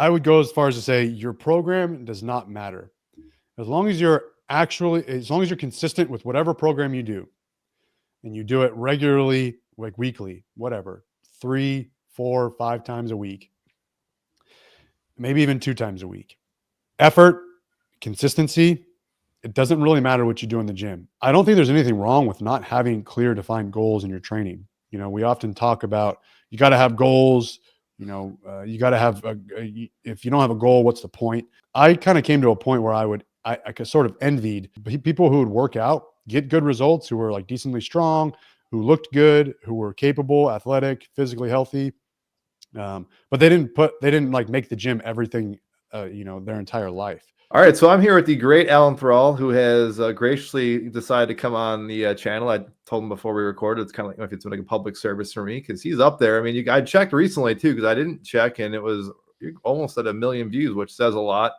I would go as far as to say your program does not matter. As long as you're consistent with whatever program you do and you do it regularly, like weekly, whatever, 3, 4, 5 times a week, maybe even 2 times a week. Effort, consistency, it doesn't really matter what you do in the gym. I don't think there's anything wrong with not having clear, defined goals in your training. We often talk about you got to have goals. You got to have if you don't have a goal, what's the point? I kind of came to a point where I sort of envied people who would work out, get good results, who were like decently strong, who looked good, who were capable, athletic, physically healthy. But they didn't like make the gym everything, their entire life. All right, so I'm here with the great Alan Thrall, who has graciously decided to come on the channel. I told him before we recorded, it's kind of like if it's like a public service for me because he's up there. I mean, I checked recently too because I didn't check, and it was almost at 1 million views, which says a lot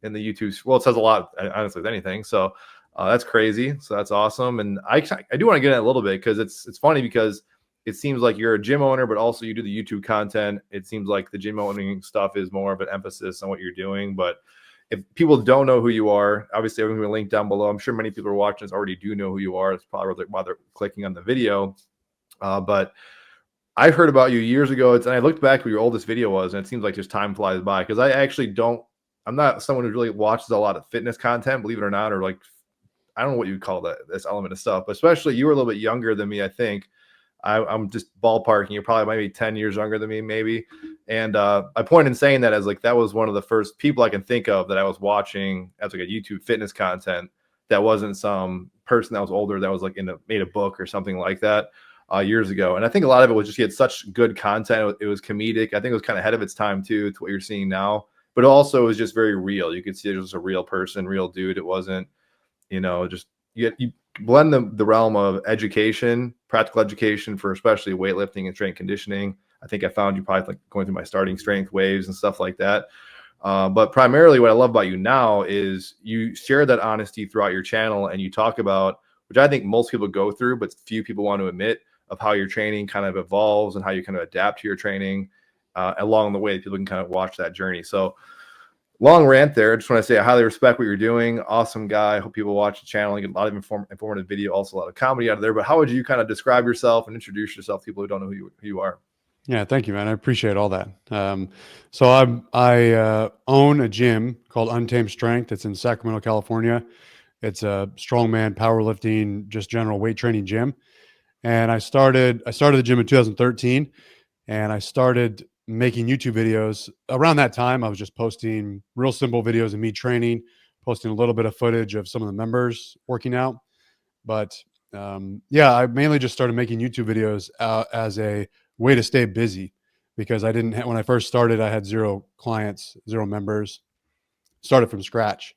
in the YouTube. Well, it says a lot, honestly, with anything. So that's crazy. So that's awesome, and I do want to get in a little bit because it's funny because it seems like you're a gym owner, but also you do the YouTube content. It seems like the gym owning stuff is more of an emphasis on what you're doing, but if people don't know who you are, obviously everything will link down below. I'm sure many people who are watching this already do know who you are. It's probably why they're clicking on the video. But I heard about you years ago. And I looked back what your oldest video was, and it seems like just time flies by because I'm not someone who really watches a lot of fitness content, believe it or not, or like, I don't know what you call this element of stuff, but especially you were a little bit younger than me, I think. I'm just ballparking. You're probably maybe 10 years younger than me, maybe. And my point in saying that is like that was one of the first people I can think of that I was watching as like a YouTube fitness content that wasn't some person that was older that was like made a book or something like that years ago. And I think a lot of it was just he had such good content. It was comedic. I think it was kind of ahead of its time too to what you're seeing now. But also it was just very real. You could see it was a real person, real dude. It wasn't, just you blend the realm of education, practical education for especially weightlifting and strength conditioning. I think I found you probably like going through my starting strength waves and stuff like that. But primarily what I love about you now is you share that honesty throughout your channel and you talk about, which I think most people go through, but few people want to admit, of how your training kind of evolves and how you kind of adapt to your training along the way. People can kind of watch that journey. So long rant there. I just want to say I highly respect what you're doing. Awesome guy. I hope people watch the channel and get a lot of informative video, also a lot of comedy out of there. But how would you kind of describe yourself and introduce yourself to people who don't know who you are? Yeah, thank you, man. I appreciate all that. So I own a gym called Untamed Strength. It's in Sacramento, California. It's a strongman, powerlifting, just general weight training gym. And I started the gym in 2013, and I started making YouTube videos. Around that time, I was just posting real simple videos of me training, posting a little bit of footage of some of the members working out. But I mainly just started making YouTube videos as a way to stay busy because when I first started, I had 0 clients, 0 members, started from scratch.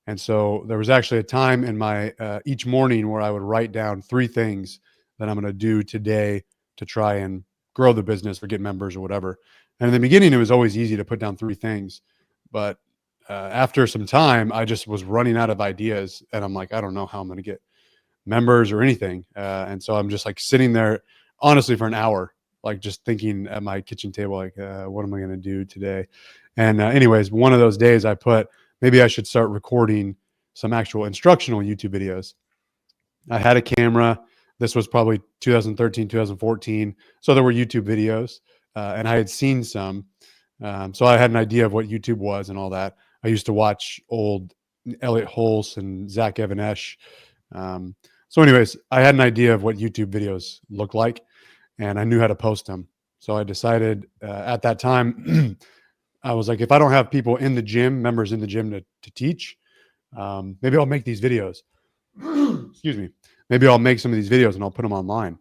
And so there was actually a time in my each morning where I would write down 3 things that I'm going to do today to try and grow the business or get members or whatever. And in the beginning, it was always easy to put down 3 things. But after some time, I just was running out of ideas. And I'm like, I don't know how I'm going to get members or anything. And so I'm just like sitting there, honestly, for an hour, like just thinking at my kitchen table, like, what am I going to do today? And anyways, one of those days I put, maybe I should start recording some actual instructional YouTube videos. I had a camera. This was probably 2013, 2014. So there were YouTube videos, and I had seen some. So I had an idea of what YouTube was and all that. I used to watch old Elliot Hulse and Zach Evanesh. So anyways, I had an idea of what YouTube videos looked like, and I knew how to post them. So I decided at that time, I was like, if I don't have people in the gym, members in the gym to teach, maybe I'll make these videos. Excuse me. Maybe I'll make some of these videos and I'll put them online.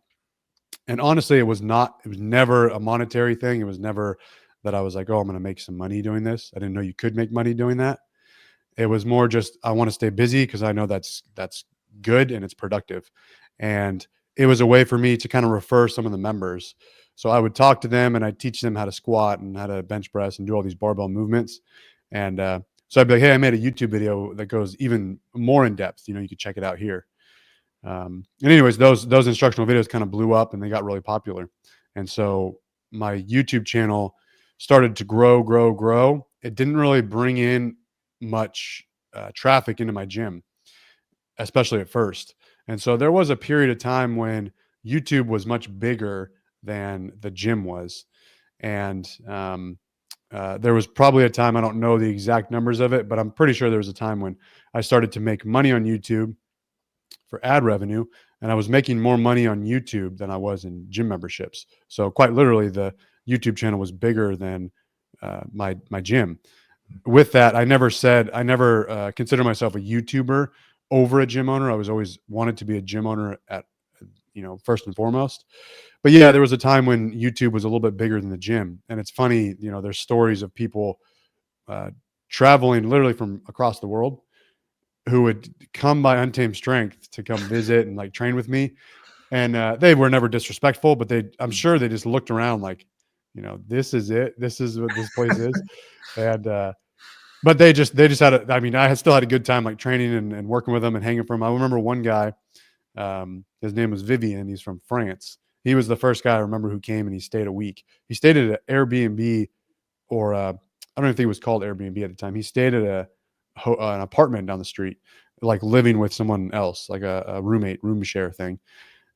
And honestly, it was never a monetary thing. It was never that I was like, oh, I'm going to make some money doing this. I didn't know you could make money doing that. It was more just, I want to stay busy because I know that's good and it's productive. And it was a way for me to kind of refer some of the members. So I would talk to them and I'd teach them how to squat and how to bench press and do all these barbell movements. And so I'd be like, hey, I made a YouTube video that goes even more in depth. You could check it out here. And anyways, those instructional videos kind of blew up and they got really popular. And so my YouTube channel started to grow. it didn't really bring in much traffic into my gym, especially at first. And so there was a period of time when YouTube was much bigger than the gym was. And there was probably a time, I don't know the exact numbers of it, but I'm pretty sure there was a time when I started to make money on YouTube for ad revenue, and I was making more money on YouTube than I was in gym memberships. So quite literally, the YouTube channel was bigger than my gym. With that, I never considered myself a YouTuber over a gym owner. I was always wanted to be a gym owner at, first and foremost. But yeah, there was a time when YouTube was a little bit bigger than the gym, and it's funny, there's stories of people uh, traveling literally from across the world who would come by Untamed Strength to come visit and like train with me. And they were never disrespectful, but I'm sure they just looked around like, this is it. This is what this place is. And, but they just had I mean, still had a good time like training and working with them and hanging from them. I remember one guy, his name was Vivian. He's from France. He was the first guy I remember who came and he stayed a week. He stayed at an Airbnb or I don't even think it was called Airbnb at the time. He stayed at an apartment down the street, like living with someone else, like a room share thing.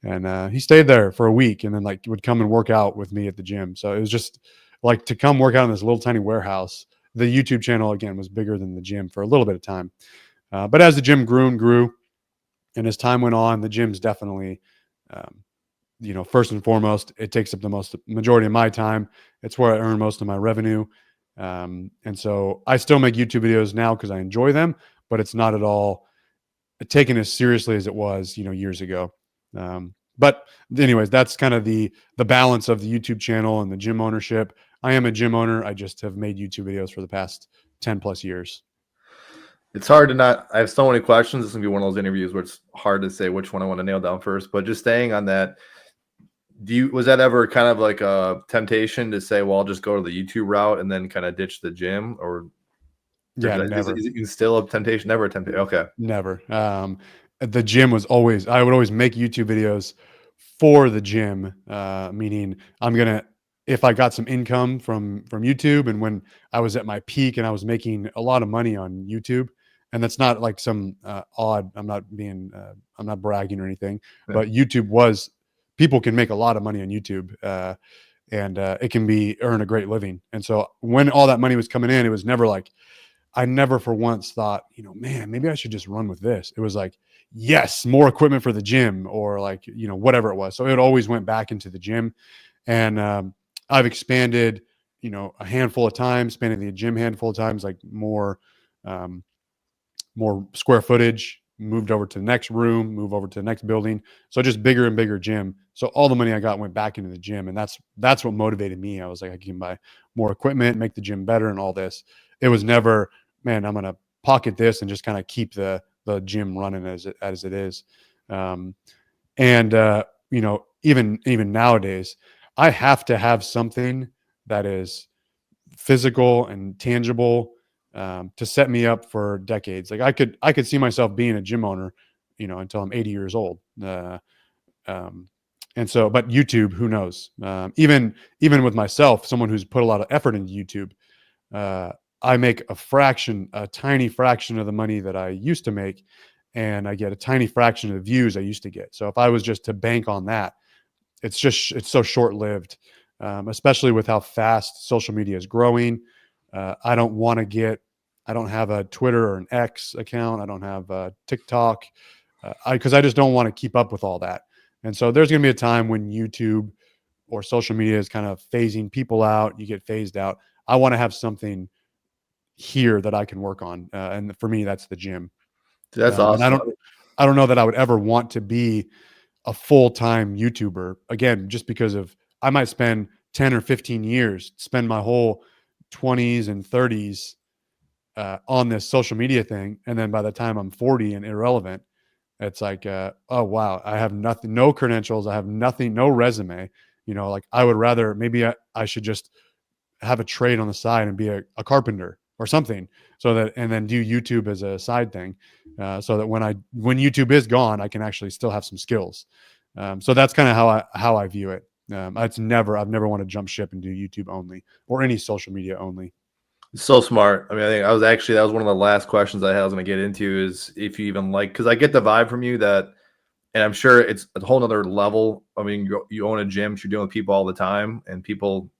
And he stayed there for a week, and then like would come and work out with me at the gym. So it was just like to come work out in this little tiny warehouse. The YouTube channel again was bigger than the gym for a little bit of time, but as the gym grew and grew, and as time went on, the gym's definitely, um, first and foremost, it takes up the majority of my time. It's where I earn most of my revenue. And so I still make YouTube videos now because I enjoy them, but it's not at all taken as seriously as it was, years ago. But anyways, that's kind of the balance of the YouTube channel and the gym ownership. I am a gym owner. I just have made YouTube videos for the past 10 plus years. It's hard to not. I have so many questions. This is gonna be one of those interviews where it's hard to say which one I want to nail down first. But just staying on that, was that ever kind of like a temptation to say, well, I'll just go to the YouTube route and then kind of ditch the gym, or Yeah, is never. it still a temptation? Never a temptation. Okay. Never. The gym was always, I would always make YouTube videos for the gym, meaning if I got some income from YouTube, and when I was at my peak and I was making a lot of money on YouTube, and that's not like some odd, I'm not bragging or anything, Yeah. but people can make a lot of money on YouTube. And it can earn a great living. And so when all that money was coming in, it was never like, I never for once thought, man, maybe I should just run with this. It was like, yes, more equipment for the gym, or like, whatever it was. So it always went back into the gym. And I've expanded, a handful of times, expanded the gym handful of times, like um, more square footage, moved over to the next room, move over to the next building. So just bigger and bigger gym. So all the money I got went back into the gym. And that's what motivated me. I was like, I can buy more equipment, make the gym better and all this. It was never, man, I'm going to pocket this and just kind of keep the gym running as it is. And even nowadays, I have to have something that is physical and tangible, to set me up for decades. Like I could see myself being a gym owner, until I'm 80 years old. Um, and so, but YouTube, who knows? Even with myself, someone who's put a lot of effort into YouTube, uh, I make a tiny fraction of the money that I used to make, and I get a tiny fraction of the views I used to get. So if I was just to bank on that, it's so short lived, especially with how fast social media is growing. I don't want to I don't have a Twitter or an X account. I don't have a TikTok, because I just don't want to keep up with all that. And so there's going to be a time when YouTube or social media is kind of phasing people out. You get phased out. I want to have something here that I can work on, and for me, that's the gym. That's And awesome. I don't know that I would ever want to be a full-time YouTuber again, just because I might spend 10 or 15 years, spend my whole 20s and 30s on this social media thing. And then by the time I'm 40 and irrelevant, it's like, oh, wow, I have nothing, no credentials. I have nothing, no resume, like I would rather, maybe I should just have a trade on the side and be a carpenter or something, and then do YouTube as a side thing, so that when YouTube is gone, I can actually still have some skills. So that's kind of how I view it. I've never wanted to jump ship and do YouTube only or any social media only. So smart. I mean, I think that was one of the last questions I was going to get into is if you even like, because I get the vibe from you that, and I'm sure it's a whole nother level. I mean, you own a gym, so you're dealing with people all the time, and people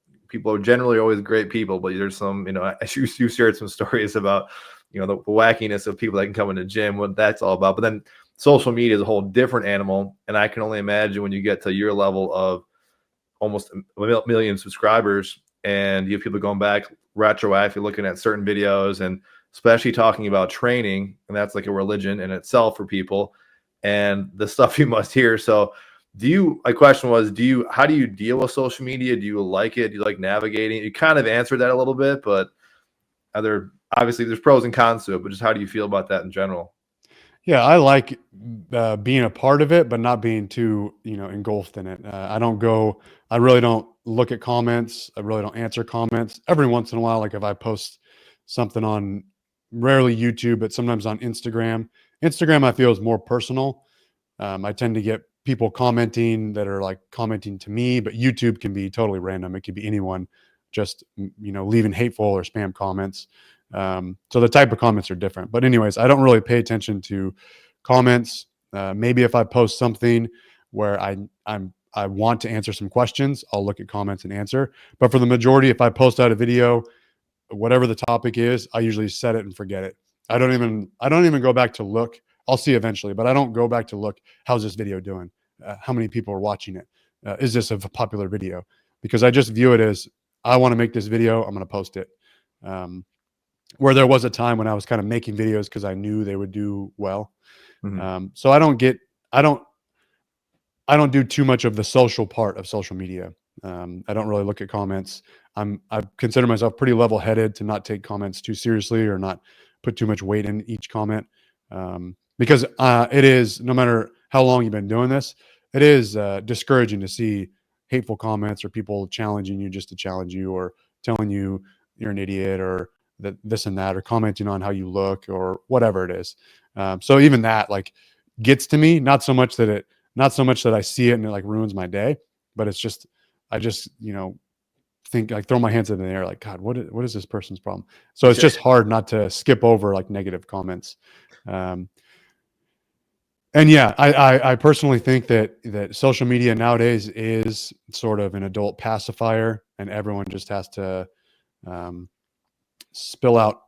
are generally always great people, but there's some, you shared some stories about, the wackiness of people that can come in the gym, what that's all about. But then social media is a whole different animal, and I can only imagine when you get to your level of almost a million subscribers, and you have people going back retroactively looking at certain videos, and especially talking about training, and that's like a religion in itself for people, and the stuff you must hear. So my question was, how do you deal with social media? Do you like it? Do you like navigating? You kind of answered that a little bit, but obviously there's pros and cons to it, but just how do you feel about that in general? Yeah, I like being a part of it, but not being too, engulfed in it. I really don't look at comments. I really don't answer comments. Every once in a while, like if I post something on, rarely YouTube, but sometimes on Instagram. Instagram, I feel, is more personal. I tend to get people commenting that are like commenting to me, but YouTube can be totally random. It could be anyone just, leaving hateful or spam comments. So the type of comments are different. But anyways, I don't really pay attention to comments. Maybe if I post something where I want to answer some questions, I'll look at comments and answer. But for the majority, if I post out a video, whatever the topic is, I usually set it and forget it. I don't even go back to look. I'll see eventually, but I don't go back to look. How's this video doing? How many people are watching it? Is this a popular video? Because I just view it as, I want to make this video. I'm going to post it. Um, where there was a time when I was kind of making videos because I knew they would do well. Mhm. So I don't do too much of the social part of social media. I don't really look at comments. I consider myself pretty level headed to not take comments too seriously or not put too much weight in each comment. Because it is, no matter how long you've been doing this, it is discouraging to see hateful comments or people challenging you just to challenge you, or telling you you're an idiot, or that this and that, or commenting on how you look or whatever it is. So even that like gets to me, not so much that I see it and it like ruins my day, but it's just, I just, think, like, throw my hands in the air, like, God, what is this person's problem? So it's just hard not to skip over like negative comments. Um, and yeah, I personally think that social media nowadays is sort of an adult pacifier, and everyone just has to um, spill out,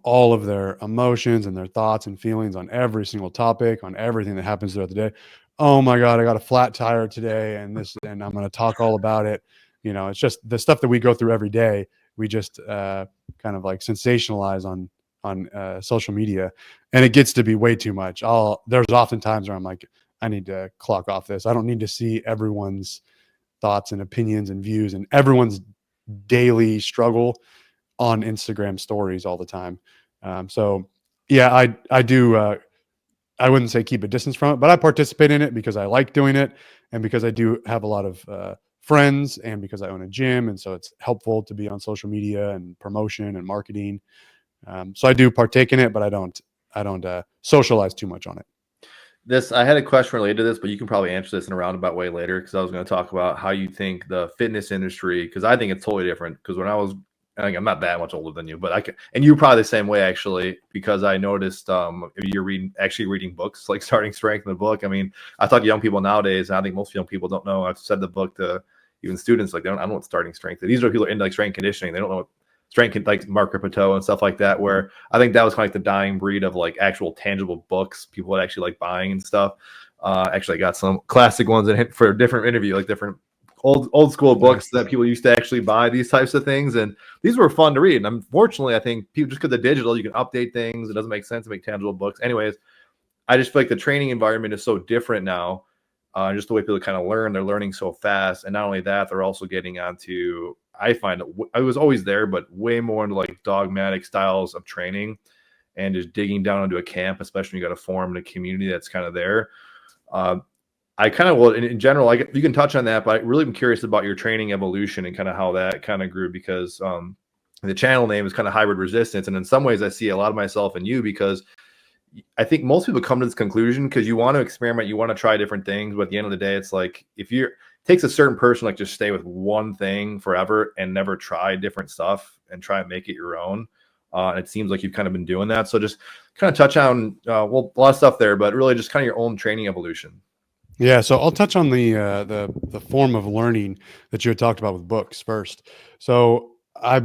all of their emotions and their thoughts and feelings on every single topic, on everything that happens throughout the day. Oh my God, I got a flat tire today, and I'm going to talk all about it. It's just the stuff that we go through every day. We just kind of like sensationalize on social media, and it gets to be way too much. There's often times where I'm like, I need to clock off this. I don't need to see everyone's thoughts and opinions and views and everyone's daily struggle on Instagram stories all the time. So yeah, I do. I wouldn't say keep a distance from it, but I participate in it because I like doing it, and because I do have a lot of friends, and because I own a gym, and so it's helpful to be on social media and promotion and marketing. So I do partake in it, but I don't socialize too much on it. I had a question related to this, but you can probably answer this in a roundabout way later because I was going to talk about how you think the fitness industry, because I think it's totally different. Because I think I'm not that much older than you, but and you're probably the same way actually, because I noticed if you're reading books like Starting Strength in the book. I mean, I talk to young people nowadays, and I think most young people don't know. I've said the book to even students, like, I don't know what Starting Strength is. These are people into like strength conditioning. They don't know what strength, like Mark Rippetoe and stuff like that, where I think that was kind of like the dying breed of like actual tangible books people would actually like buying and stuff. Actually, I got some classic ones in for a different interview, like different old school books Nice. that people used to actually buy these types of things, and these were fun to read. And unfortunately, I think people, just because of digital, you can update things. It doesn't make sense to make tangible books. Anyways, I just feel like the training environment is so different now. Just the way people kind of learn, they're learning so fast, and not only that, they're also getting onto. I find I was always there, but way more into like dogmatic styles of training, and just digging down into a camp, especially when you got to form a community that's kind of there. Uh, I kind of will, in general, like, you can touch on that, but I really am curious about your training evolution and kind of how that kind of grew, because the channel name is kind of Hybrid Resistance, and in some ways, I see a lot of myself in you, because I think most people come to this conclusion because you want to experiment, you want to try different things, but at the end of the day, it's like, it takes a certain person like just stay with one thing forever and never try different stuff. and try and make it your own. And it seems like you've kind of been doing that. So just kind of touch on, well, a lot of stuff there, but really just kind of your own training evolution. Yeah, so I'll touch on the form of learning that you had talked about with books first. So I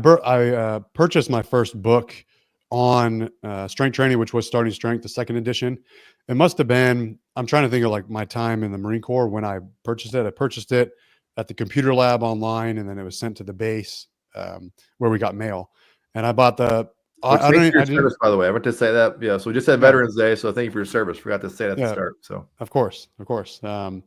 purchased my first book on strength training, which was Starting Strength, the second edition. It must have been, I'm trying to think of like my time in the Marine Corps when I purchased it. I purchased it at the computer lab online, and then it was sent to the base where we got mail. And I bought the Which I thank you don't for your I didn't service, by the way. I meant to say that. Yeah. So we just had yeah Veterans Day. So thank you for your service. Forgot to say that at the yeah start. So of course of course. So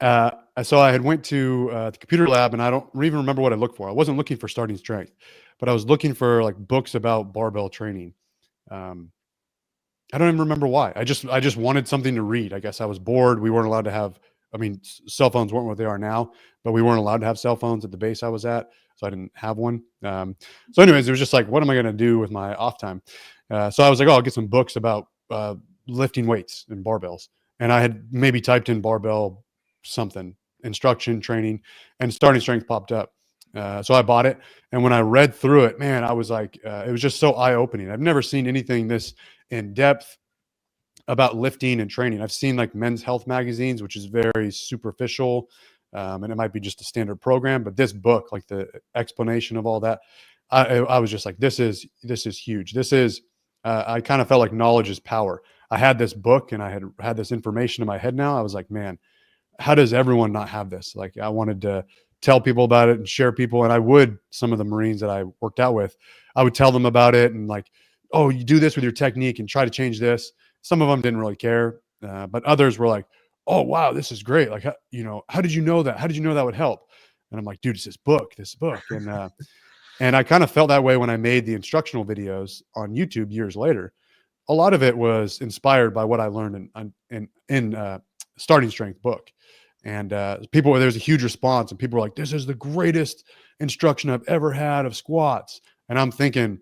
I had went to the computer lab, and I don't even remember what I looked for. I wasn't looking for Starting Strength, but I was looking for like books about barbell training. Um, I don't even remember why. I just wanted something to read. I guess I was bored. We weren't allowed to have. I mean, cell phones weren't what they are now, but we weren't allowed to have cell phones at the base I was at, so I didn't have one. So, anyways, it was just like, what am I going to do with my off time? So I was like, oh, I'll get some books about lifting weights and barbells, and I had maybe typed in barbell something instruction training, and Starting Strength popped up. So I bought it, and when I read through it, man, I was like, it was just so eye opening. I've never seen anything this in depth about lifting and training. I've seen like Men's Health magazines, which is very superficial, and it might be just a standard program. But this book, like the explanation of all that, I was just like, this is huge. This is I kind of felt like knowledge is power. I had this book and I had this information in my head. Now I was like, man, how does everyone not have this? Like, I wanted to tell people about it and share people. And I would, some of the Marines that I worked out with, I would tell them about it and like, oh, you do this with your technique and try to change this. Some of them didn't really care, but others were like, oh, wow, this is great. Like, how did you know that? How did you know that would help? And I'm like, dude, it's this book. And I kind of felt that way when I made the instructional videos on YouTube years later. A lot of it was inspired by what I learned in Starting Strength book. And there's a huge response, and people were like, "This is the greatest instruction I've ever had of squats." And I'm thinking,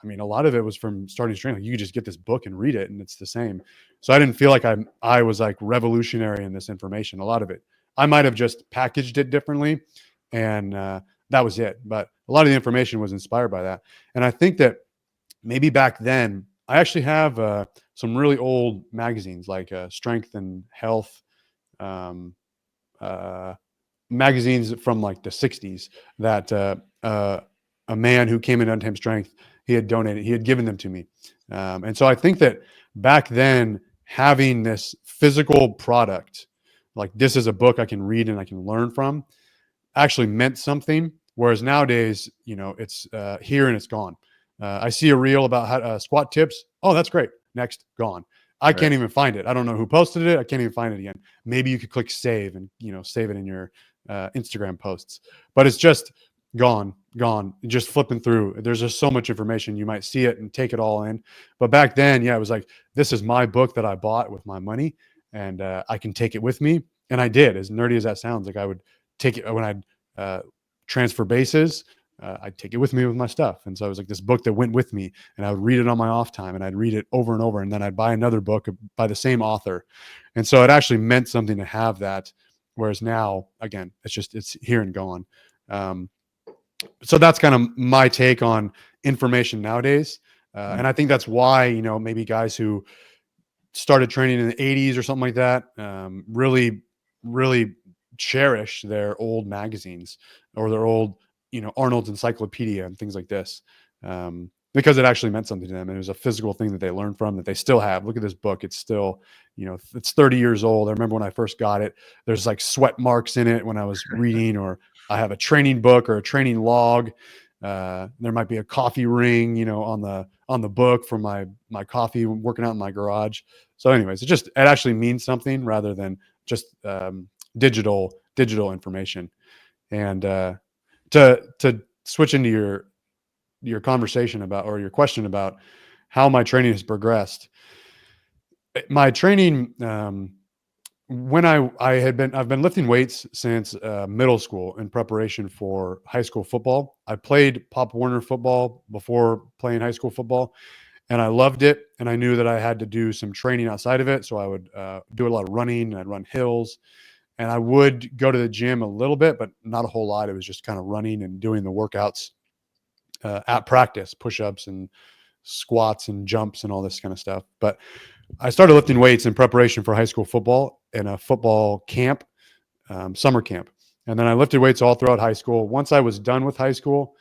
I mean, a lot of it was from Starting Strength. Like, you could just get this book and read it, and it's the same. So I didn't feel like I was like revolutionary in this information. A lot of it, I might have just packaged it differently, and that was it. But a lot of the information was inspired by that. And I think that maybe back then, I actually have some really old magazines like Strength and Health. Um, uh, Magazines from like the 60s that a man who came in Untamed Strength, he had given them to me. And so I think that back then, having this physical product, like this is a book I can read and I can learn from, actually meant something. Whereas nowadays, it's here and it's gone. I see a reel about how squat tips. Oh, that's great. Next, gone. I right. can't even find it. I don't know who posted it. I can't even find it again. Maybe you could click save and save it in your Instagram posts, but it's just gone. Just flipping through. There's just so much information. You might see it and take it all in. But back then, yeah, it was like, this is my book that I bought with my money, and I can take it with me. And I did. As nerdy as that sounds, like I would take it when I'd transfer bases. I'd take it with me with my stuff. And so it was like this book that went with me, and I would read it on my off time, and I'd read it over and over. And then I'd buy another book by the same author. And so it actually meant something to have that. Whereas now, again, it's here and gone. So that's kind of my take on information nowadays. And I think that's why, maybe guys who started training in the 80s or something like that, really, really cherish their old magazines or their old, Arnold's Encyclopedia and things like this, because it actually meant something to them. And it was a physical thing that they learned from that they still have. Look at this book. It's still, it's 30 years old. I remember when I first got it, there's like sweat marks in it when I was reading, or I have a training book or a training log. There might be a coffee ring, on the book from my coffee working out in my garage. So anyways, it actually means something rather than just digital information. And to switch into your conversation about, or your question about how my training has progressed, my training, when I've been lifting weights since middle school in preparation for high school football. I played Pop Warner football before playing high school football, and I loved it. And I knew that I had to do some training outside of it. So I would do a lot of running, and I'd run hills, and I would go to the gym a little bit, but not a whole lot. It was just kind of running and doing the workouts. at practice, push-ups and squats and jumps and all this kind of stuff. But I started lifting weights in preparation for high school football in a football camp, summer camp. And then I lifted weights all throughout high school. Once I was done with high school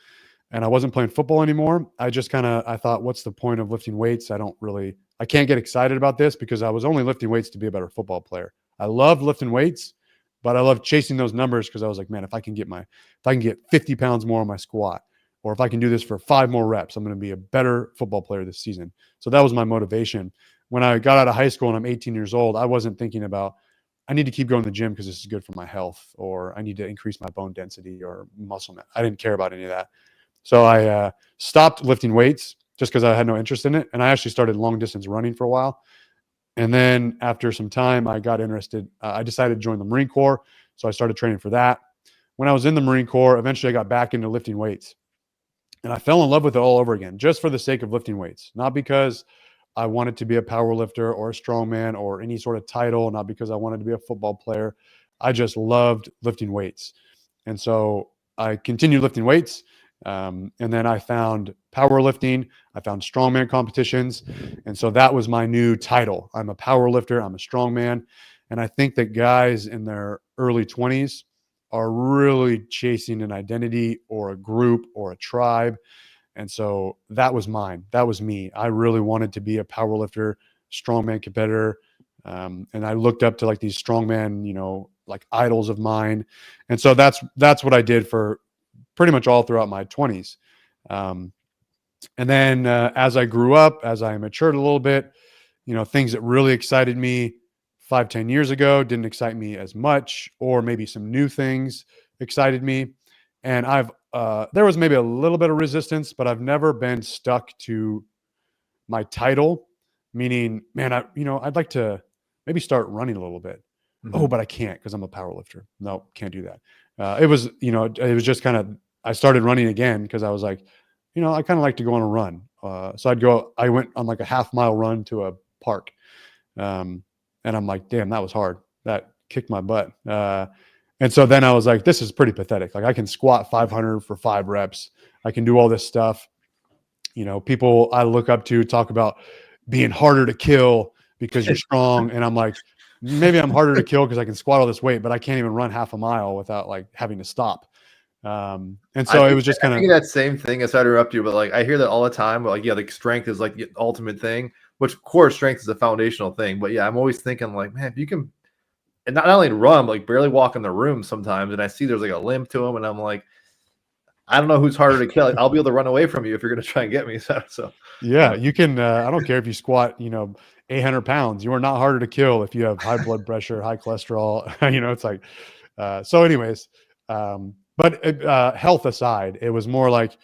and I wasn't playing football anymore, I thought, what's the point of lifting weights? I can't get excited about this because I was only lifting weights to be a better football player. I loved lifting weights, but I loved chasing those numbers because I was like, man, if I can get 50 pounds more on my squat, or if I can do this for 5 more reps, I'm going to be a better football player this season. So that was my motivation. When I got out of high school and I'm 18 years old, I wasn't thinking about, I need to keep going to the gym because this is good for my health, or I need to increase my bone density or muscle mass. I didn't care about any of that. So I stopped lifting weights just because I had no interest in it. And I actually started long distance running for a while. And then after some time, I got interested. I decided to join the Marine Corps. So I started training for that. When I was in the Marine Corps, eventually I got back into lifting weights. And I fell in love with it all over again, just for the sake of lifting weights, not because I wanted to be a power lifter or a strongman or any sort of title, not because I wanted to be a football player. I just loved lifting weights. And so I continued lifting weights. And then I found powerlifting. I found strongman competitions. And so that was my new title. I'm a power lifter. I'm a strongman. And I think that guys in their early 20s are really chasing an identity or a group or a tribe. And so that was mine. That was me. I really wanted to be a power lifter, strongman competitor. And I looked up to like these strongman, like idols of mine. And so that's what I did for pretty much all throughout my 20s. And then as I grew up, as I matured a little bit, things that really excited me 5-10 years ago didn't excite me as much, or maybe some new things excited me. And there was maybe a little bit of resistance, but I've never been stuck to my title, meaning, man, I'd like to maybe start running a little bit. Oh, but I can't because I'm a power lifter. No, can't do that. It was just kind of, I started running again because I was like, I kind of like to go on a run. So I went on like a half-mile run to a park. And I'm like, damn, that was hard. That kicked my butt. And so then I was like, this is pretty pathetic. Like I can squat 500 for 5 reps. I can do all this stuff. People I look up to talk about being harder to kill because you're strong. And I'm like, maybe I'm harder to kill because I can squat all this weight, but I can't even run half a mile without like having to stop. And so it was just kind of that same thing. I sorry to interrupt you, but like I hear that all the time. But like, yeah, like strength is like the ultimate thing, which of course strength is a foundational thing. But yeah, I'm always thinking like, man, if you can, and not only run, but like barely walk in the room sometimes, and I see there's like a limp to him, and I'm like, I don't know who's harder to kill. Like, I'll be able to run away from you if you're going to try and get me. So yeah, you can. I don't care if you squat, 800 pounds. You are not harder to kill if you have high blood pressure, high cholesterol. It's like, so anyways, but health aside, it was more like,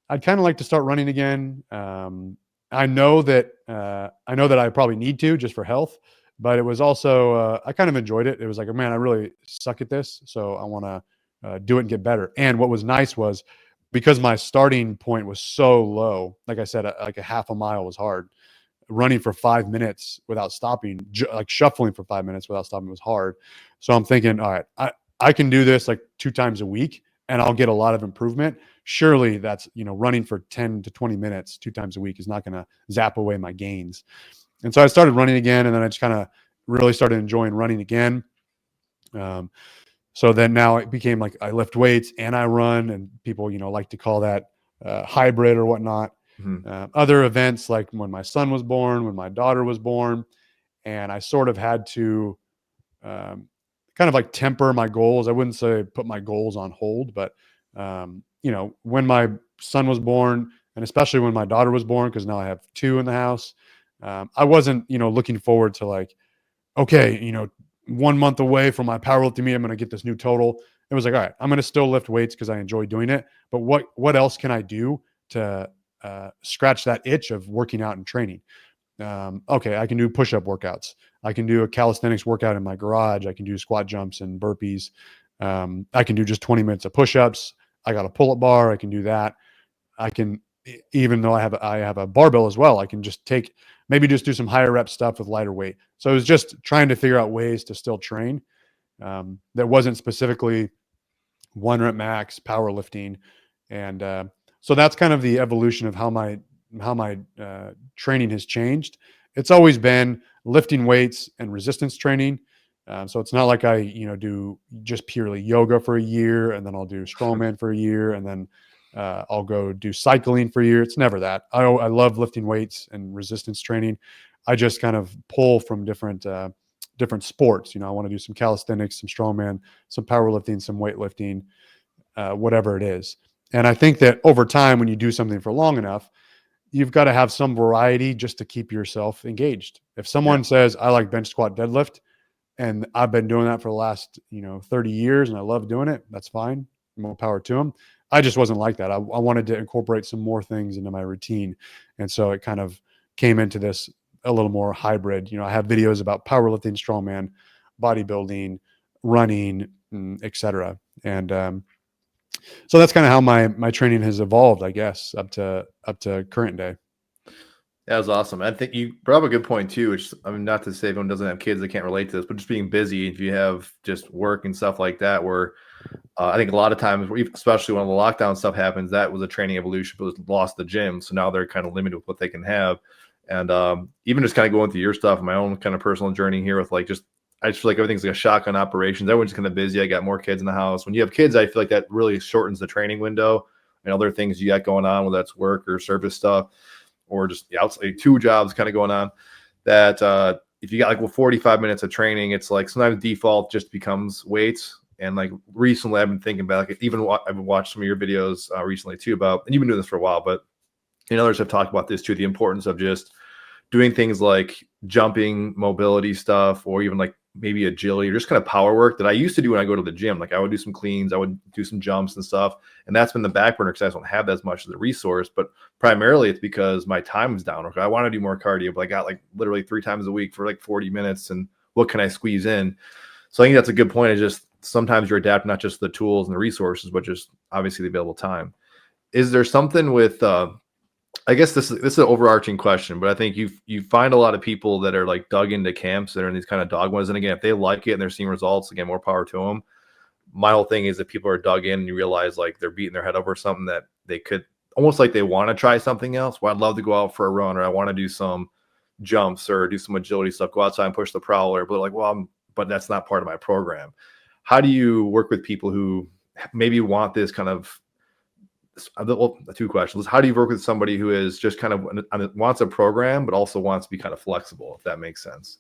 I'd kind of like to start running again. I know that I probably need to just for health, but it was also, I kind of enjoyed it. It was like, man, I really suck at this. So I want to do it and get better. And what was nice was, because my starting point was so low, like I said, like a half a mile was hard. Running for 5 minutes without stopping, like shuffling for 5 minutes without stopping was hard. So I'm thinking, all right, I can do this like 2 times a week and I'll get a lot of improvement. Surely that's, running for 10 to 20 minutes 2 times a week is not going to zap away my gains. And so I started running again, and then I just kind of really started enjoying running again. So then now it became like I lift weights and I run, and people, like to call that hybrid or whatnot. Other events, like when my son was born, when my daughter was born, and I sort of had to kind of like temper my goals. I wouldn't say put my goals on hold, but when my son was born, and especially when my daughter was born, because now I have 2 in the house, I wasn't, looking forward to like, okay, 1 month away from my powerlifting meet, I'm going to get this new total. It was like, all right, I'm going to still lift weights because I enjoy doing it, but what else can I do to scratch that itch of working out and training? Okay, I can do push-up workouts. I can do a calisthenics workout in my garage. I can do squat jumps and burpees. I can do just 20 minutes of push-ups. I got a pull-up bar. I can do that. I can, even though I have a barbell as well, I can just maybe just do some higher rep stuff with lighter weight. So it was just trying to figure out ways to still train that wasn't specifically 1 rep max powerlifting. And So that's kind of the evolution of how my training has changed. It's always been lifting weights and resistance training. So it's not like I, do just purely yoga for a year and then I'll do strongman for a year and then I'll go do cycling for a year. It's never that. I love lifting weights and resistance training. I just kind of pull from different sports. I want to do some calisthenics, some strongman, some powerlifting, some weightlifting, whatever it is. And I think that over time, when you do something for long enough, you've got to have some variety just to keep yourself engaged. If Yeah. someone says, I like bench squat deadlift, and I've been doing that for the last, 30 years and I love doing it, that's fine. More power to them. I just wasn't like that. I wanted to incorporate some more things into my routine. And so it kind of came into this a little more hybrid. I have videos about powerlifting, strongman, bodybuilding, running, etc. And so that's kind of how my training has evolved, I guess, up to current day. That was awesome. I think you brought up a good point too, which I mean, not to say everyone doesn't have kids that can't relate to this, but just being busy, if you have just work and stuff like that, where I think a lot of times, especially when the lockdown stuff happens, that was a training evolution, but was lost the gym. So now they're kind of limited with what they can have. And even just kind of going through your stuff, my own kind of personal journey here with I just feel like everything's like a shotgun operations. Everyone's kind of busy. I got more kids in the house. When you have kids, I feel like that really shortens the training window and other things you got going on, whether that's work or service stuff or just outside 2 jobs kind of going on that if you got 45 minutes of training, it's like sometimes default just becomes weights. And recently I've been thinking about I've watched some of your videos recently too about, and you've been doing this for a while, but others have talked about this too, the importance of just doing things like jumping, mobility stuff, or even maybe agility or just kind of power work that I used to do when I go to the gym. I would do some cleans, I would do some jumps and stuff. And that's been the back burner because I don't have that as much as a resource. But primarily it's because my time is down. I want to do more cardio, but I got literally 3 times a week for 40 minutes. And what can I squeeze in? So I think that's a good point. Is just sometimes you're adapting not just the tools and the resources, but just obviously the available time. Is there something with I guess this is an overarching question, but I think you find a lot of people that are dug into camps that are in these kind of dogmas. And again, if they like it and they're seeing results, again, more power to them. My whole thing is that people are dug in and you realize they're beating their head over something that they could almost they want to try something else. Well, I'd love to go out for a run, or I want to do some jumps or do some agility stuff, go outside and push the prowler. But but that's not part of my program. How do you work with people who maybe want this kind of, well, 2 questions. How do you work with somebody who is just kind of wants a program, but also wants to be kind of flexible, if that makes sense?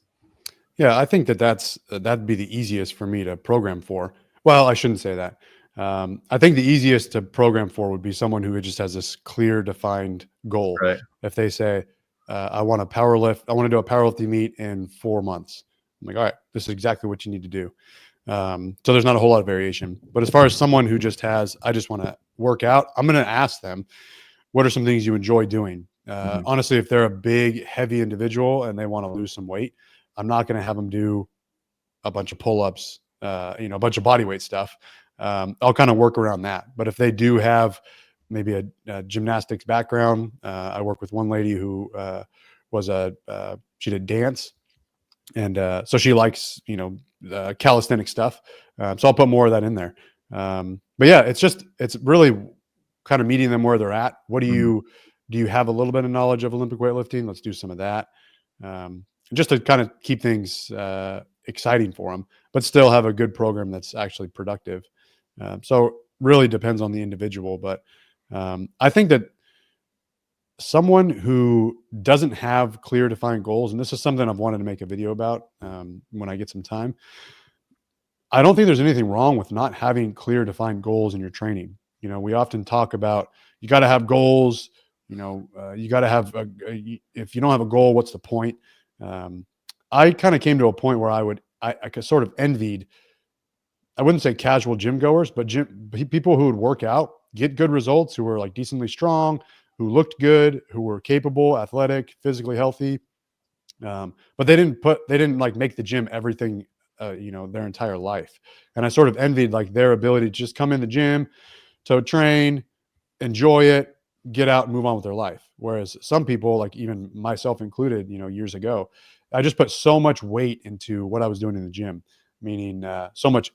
Yeah, I think that'd be the easiest for me to program for. Well, I shouldn't say that. I think the easiest to program for would be someone who just has this clear, defined goal. Right. If they say, I want to do a powerlifting meet in 4 months. I'm like, all right, this is exactly what you need to do. So there's not a whole lot of variation. But as far as someone who just I just want to work out, I'm going to ask them, what are some things you enjoy doing? Honestly, if they're a big, heavy individual and they want to lose some weight, I'm not going to have them do a bunch of pull-ups, a bunch of body weight stuff. I'll kind of work around that. But if they do have maybe a gymnastics background, I work with one lady who she did dance. And so she likes, calisthenic stuff. So I'll put more of that in there. But yeah, it's really kind of meeting them where they're at. Do you have a little bit of knowledge of Olympic weightlifting? Let's do some of that. Just to kind of keep things exciting for them, but still have a good program that's actually productive. So really depends on the individual. But I think that someone who doesn't have clear defined goals, and this is something I've wanted to make a video about when I get some time. I don't think there's anything wrong with not having clear defined goals in your training. We often talk about you got to have goals. You got to have if you don't have a goal, what's the point? I kind of came to a point where I could sort of envied, I wouldn't say casual gym goers, but people who would work out, get good results, who were decently strong, who looked good, who were capable, athletic, physically healthy. But they didn't make the gym everything, their entire life. And I sort of envied their ability to just come in the gym, to train, enjoy it, get out and move on with their life. Whereas some people, even myself included, years ago, I just put so much weight into what I was doing in the gym, meaning so much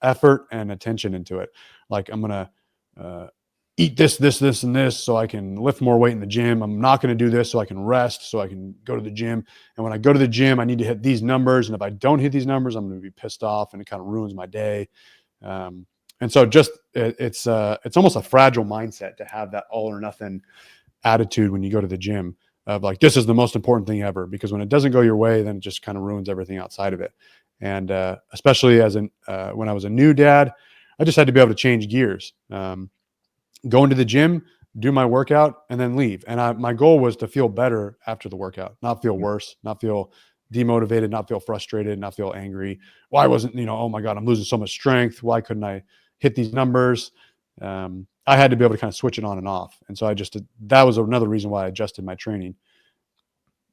effort and attention into it. I'm gonna eat this, this, this, and this so I can lift more weight in the gym. I'm not going to do this so I can rest, so I can go to the gym. And when I go to the gym, I need to hit these numbers. And if I don't hit these numbers, I'm going to be pissed off, and it kind of ruins my day. And so just it's almost a fragile mindset to have that all or nothing attitude when you go to the gym of like, this is the most important thing ever, because when it doesn't go your way, then it just kind of ruins everything outside of it. And especially when I was a new dad, I just had to be able to change gears. Go into the gym, do my workout, and then leave. And my goal was to feel better after the workout, not feel worse, not feel demotivated, not feel frustrated, not feel angry. Why wasn't, oh my God, I'm losing so much strength. Why couldn't I hit these numbers? I had to be able to kind of switch it on and off. And so that was another reason why I adjusted my training.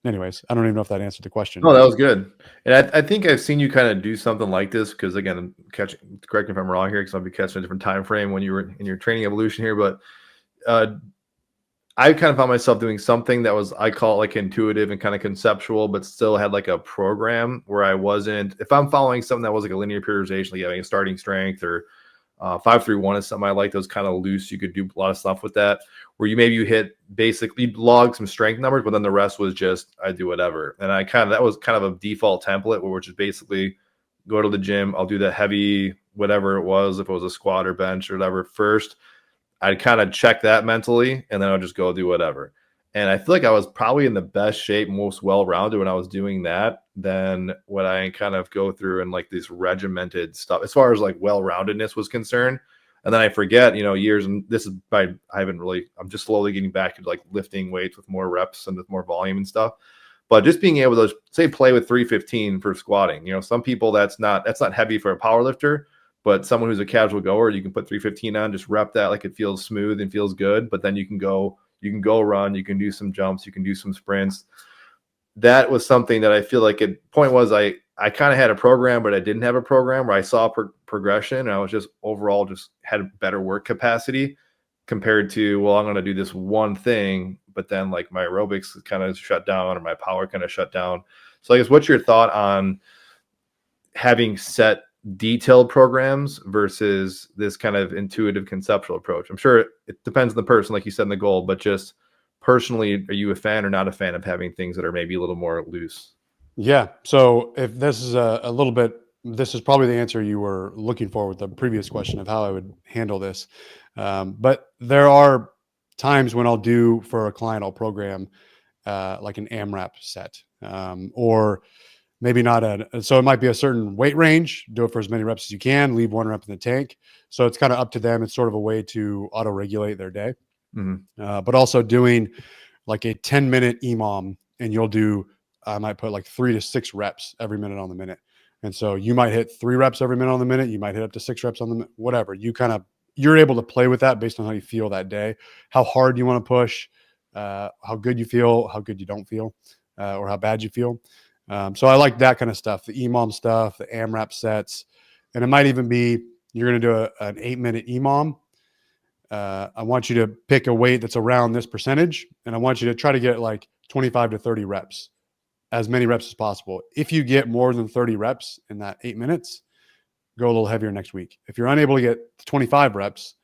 Anyways, I don't even know if that answered the question. No, that was good. And I think I've seen you kind of do something like this because, again, correct me if I'm wrong here, because I'll be catching a different time frame when you were in your training evolution here. But I kind of found myself doing something that was, I call it like intuitive and kind of conceptual, but still had like a program where I wasn't, if I'm following something that was like a linear periodization, like having a starting strength or 5-3-1 is something I like. Those kind of loose. You could do a lot of stuff with that, where you hit basically log some strength numbers, but then the rest was just I do whatever. And that was kind of a default template, which is basically go to the gym. I'll do the heavy whatever it was, if it was a squat or bench or whatever first. I'd kind of check that mentally, and then I'll just go do whatever. And I feel like I was probably in the best shape, most well-rounded when I was doing that than what I kind of go through and like this regimented stuff as far as like well-roundedness was concerned. And then I forget, years, and this is I'm just slowly getting back to like lifting weights with more reps and with more volume and stuff. But just being able to say play with 315 for squatting, some people that's not heavy for a power lifter, but someone who's a casual goer, you can put 315 on, just rep that like it feels smooth and feels good. But then you can go run, you can do some jumps, you can do some sprints. That was something that I feel like point was I kind of had a program, but I didn't have a program where I saw progression. And I was just overall just had a better work capacity compared to, well, I'm going to do this one thing, but then like my aerobics kind of shut down or my power kind of shut down. So I guess what's your thought on having set detailed programs versus this kind of intuitive conceptual approach? I'm sure it depends on the person, like you said in the goal, but just personally, are you a fan or not a fan of having things that are maybe a little more loose? Yeah. So if this is a little bit, this is probably the answer you were looking for with the previous question of how I would handle this. But there are times when I'll do for a client, I'll program like an AMRAP set, or maybe not so it might be a certain weight range, do it for as many reps as you can, leave one rep in the tank. So it's kind of up to them. It's sort of a way to auto-regulate their day. But also doing like a 10-minute EMOM, and I might put like 3 to 6 reps every minute on the minute. And so you might hit 3 reps every minute on the minute. You might hit up to 6 reps on the minute, whatever. You're able to play with that based on how you feel that day, how hard you want to push, how good you feel, how good you don't feel, or how bad you feel. So I like that kind of stuff, the EMOM stuff, the AMRAP sets. And it might even be, you're going to do an 8-minute EMOM. I want you to pick a weight that's around this percentage, and I want you to try to get like 25 to 30 reps, as many reps as possible. If you get more than 30 reps in that 8 minutes, go a little heavier next week. If you're unable to get 25 reps,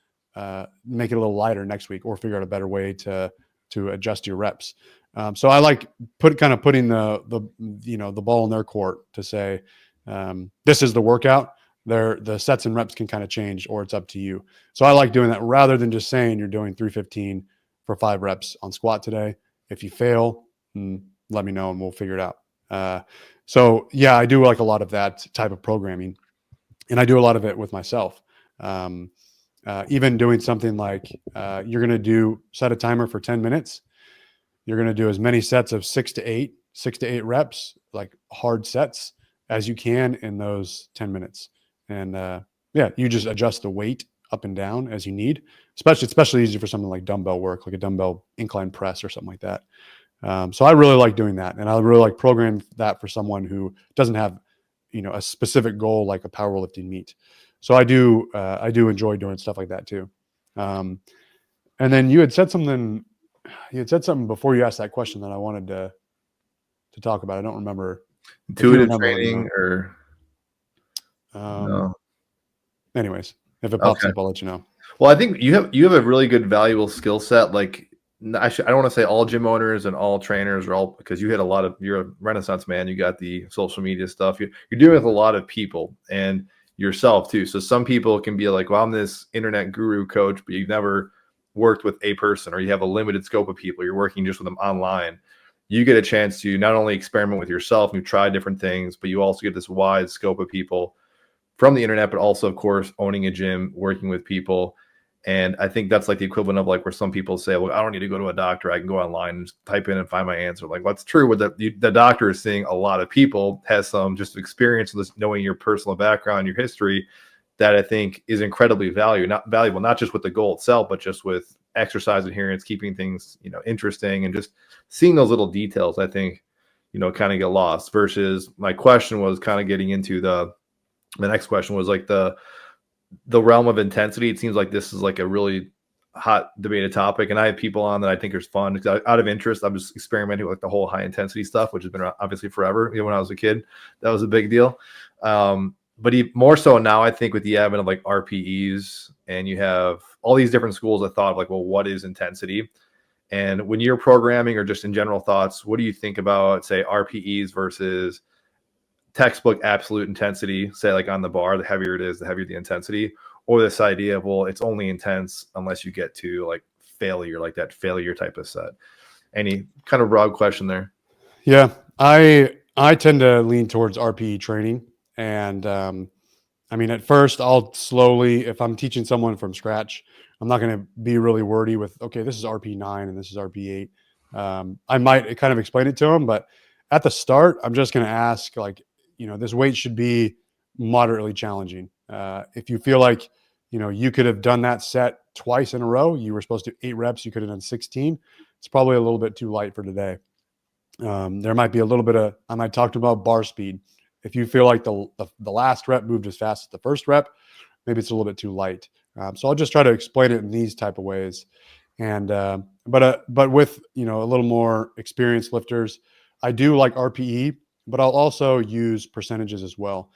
make it a little lighter next week, or figure out a better way to adjust your reps. So I like putting the ball in their court to say, this is the workout. The sets and reps can kind of change, or it's up to you. So I like doing that rather than just saying you're doing 315 for 5 reps on squat today. If you fail, let me know and we'll figure it out. So yeah, I do like a lot of that type of programming, and I do a lot of it with myself. Even doing something like you're going to set a timer for 10 minutes. You're going to do as many sets of 6 to 8 reps, like hard sets, as you can in those 10 minutes. And you just adjust the weight up and down as you need. Especially easy for something like dumbbell work, like a dumbbell incline press or something like that. So I really like doing that, and I really like programming that for someone who doesn't have, a specific goal like a powerlifting meet. So I do enjoy doing stuff like that too. And then you had said something before you asked that question that I wanted to talk about. I don't remember. Intuitive training or no. Anyways, If it pops Okay. up, I'll let you know. Well, I think you have a really good valuable skill set. Like, I don't want to say all gym owners and all trainers are all, because you hit a lot of, you're a renaissance man. You got the social media stuff. You're dealing with a lot of people and yourself too. So some people can be like, well, I'm this internet guru coach, but you've never worked with a person, or you have a limited scope of people. You're working just with them online. You get a chance to not only experiment with yourself and you try different things, but you also get this wide scope of people from the internet, but also, of course, owning a gym, working with people. And I think that's like the equivalent of like where some people say, well, I don't need to go to a doctor. I can go online and just type in and find my answer. Like, what's true with the doctor is seeing a lot of people, has some just experience with this, knowing your personal background, your history, that I think is incredibly valuable, not just with the goal itself, but just with exercise adherence, keeping things, interesting, and just seeing those little details, I think, kind of get lost. Versus my question was kind of getting into the next question was like the realm of intensity. It seems like this is like a really hot debated topic, and I have people on that I think is fun. Out of interest, I'm just experimenting with like the whole high intensity stuff, which has been obviously forever. When I was a kid, that was a big deal. But more so now, I think with the advent of like RPEs, and you have all these different schools of thought of like, well, what is intensity? And when you're programming, or just in general thoughts, what do you think about, say, RPEs versus textbook absolute intensity? Say like on the bar, the heavier it is, the heavier the intensity. Or this idea of, well, it's only intense unless you get to like failure, like that failure type of set. Any kind of broad question there? Yeah, I tend to lean towards RPE training, and I mean, at first, I'll slowly, if I'm teaching someone from scratch, I'm not going to be really wordy with, okay, this is RP9 and this is RP8. I might kind of explain it to them, but at the start, I'm just going to ask, like, this weight should be moderately challenging. If you feel like, you could have done that set twice in a row, you were supposed to 8 reps, you could have done 16. It's probably a little bit too light for today. There might be a little bit of, I might talk about bar speed. If you feel like the last rep moved as fast as the first rep, maybe it's a little bit too light. So I'll just try to explain it in these type of ways. And but with a little more experienced lifters, I do like RPE, but I'll also use percentages as well.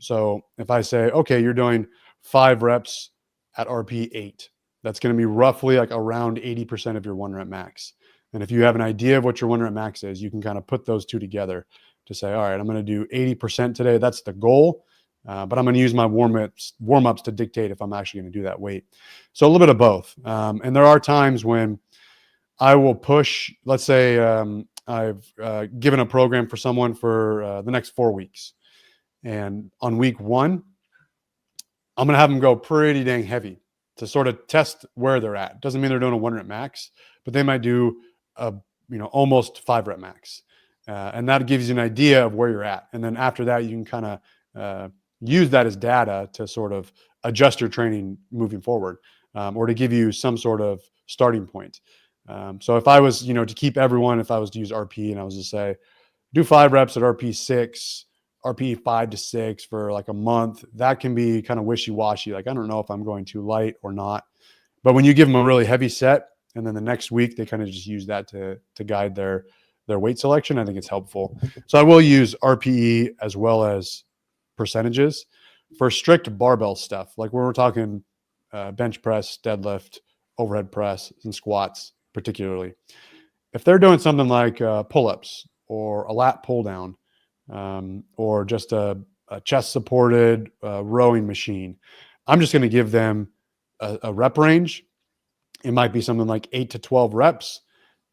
So if I say, okay, you're doing 5 reps at RP 8, that's going to be roughly like around 80% of your 1 rep max. And if you have an idea of what your 1 rep max is, you can kind of put those two together to say, all right, I'm going to do 80% today. That's the goal. But I'm going to use my warm-ups to dictate if I'm actually going to do that weight. So a little bit of both. And there are times when I will push, let's say I've given a program for someone for the next 4 weeks. And on week 1, I'm going to have them go pretty dang heavy to sort of test where they're at. Doesn't mean they're doing a 1 rep max, but they might do a almost 5 rep max. And that gives you an idea of where you're at. And then after that, you can kind of use that as data to sort of adjust your training moving forward, or to give you some sort of starting point. So if I was, to keep everyone, if I was to use RP and I was to say, do 5 reps at RP 6, RP 5 to 6 for like a month, that can be kind of wishy-washy. Like, I don't know if I'm going too light or not. But when you give them a really heavy set, and then the next week they kind of just use that to guide their weight selection, I think it's helpful. So I will use RPE as well as percentages for strict barbell stuff. Like when we're talking bench press, deadlift, overhead press, and squats, particularly. If they're doing something like pull-ups or a lat pull down, or just a chest supported rowing machine, I'm just going to give them a rep range. It might be something like 8 to 12 reps,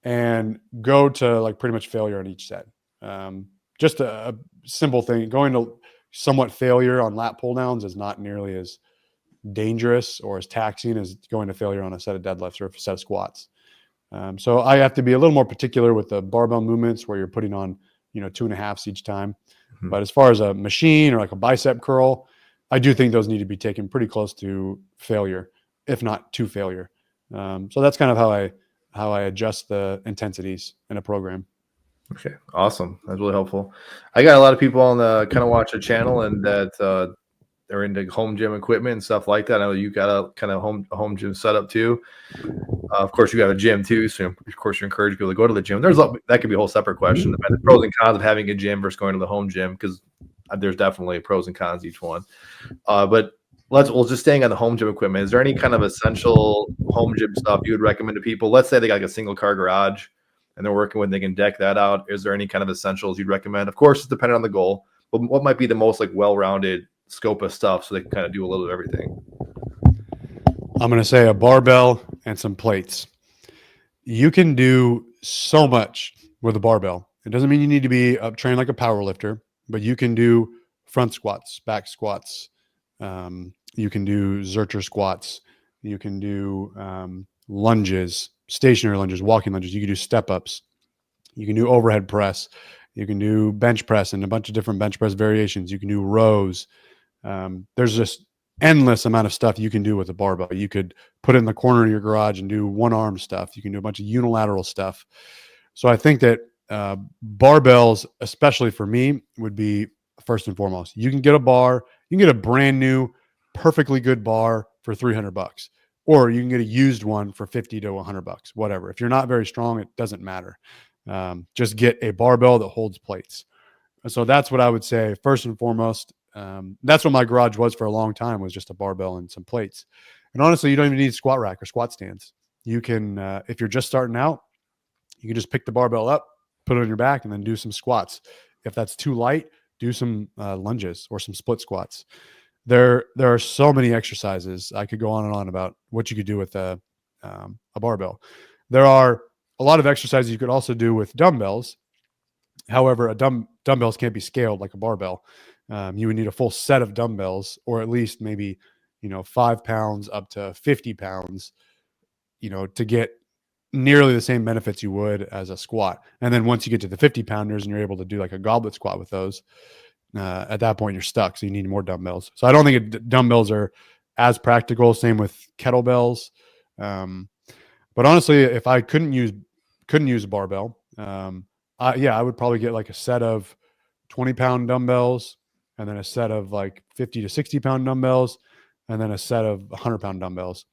and go to like pretty much failure on each set. Just a simple thing. Going to somewhat failure on lat pull downs is not nearly as dangerous or as taxing as going to failure on a set of deadlifts or a set of squats. So I have to be a little more particular with the barbell movements where you're putting on, 2.5s each time. Mm-hmm. But as far as a machine or like a bicep curl, I do think those need to be taken pretty close to failure, if not to failure. So that's kind of how I adjust the intensities in a program. Okay, awesome. That's really helpful. I got a lot of people on the kind of watch the channel and that are into home gym equipment and stuff like that. I know you got a kind of home gym setup too. Of course, you got a gym too, so of course you're encouraged people to go to the gym. That could be a whole separate question about the pros and cons of having a gym versus going to the home gym, because there's definitely pros and cons to each one. But we'll just staying on the home gym equipment. Is there any kind of essential home gym stuff you would recommend to people? Let's say they got like a single car garage and they're working with, they can deck that out. Is there any kind of essentials you'd recommend? Of course, it's dependent on the goal, but what might be the most like well-rounded scope of stuff so they can kind of do a little of everything? I'm going to say a barbell and some plates. You can do so much with a barbell. It doesn't mean you need to be trained like a power lifter, but you can do front squats, back squats. You can do Zercher squats. You can do lunges, stationary lunges, walking lunges. You can do step ups. You can do overhead press. You can do bench press and a bunch of different bench press variations. You can do rows. There's just endless amount of stuff you can do with a barbell. You could put it in the corner of your garage and do one arm stuff. You can do a bunch of unilateral stuff. So I think that barbells, especially for me, would be first and foremost. You can get a bar, you can get a brand new, perfectly good bar for $300, or you can get a used one for $50 to $100, whatever. If you're not very strong, it doesn't matter. Just get a barbell that holds plates. So that's what I would say first and foremost. That's what my garage was for a long time, was just a barbell and some plates. And honestly, you don't even need a squat rack or squat stands. You can, if you're just starting out, you can just pick the barbell up, put it on your back, and then do some squats. If that's too light, do some lunges or some split squats. There are so many exercises. I could go on and on about what you could do with a barbell. There are a lot of exercises you could also do with dumbbells. However, dumbbells can't be scaled like a barbell. You would need a full set of dumbbells, or at least maybe 5 pounds up to 50 pounds, to get nearly the same benefits you would as a squat. And then once you get to the 50 pounders and you're able to do like a goblet squat with those, at that point you're stuck. So you need more dumbbells. So I don't think dumbbells are as practical. Same with kettlebells. But honestly, if I couldn't use a barbell, I would probably get like a set of 20-pound dumbbells, and then a set of like 50 to 60-pound dumbbells, and then a set of 100-pound dumbbells.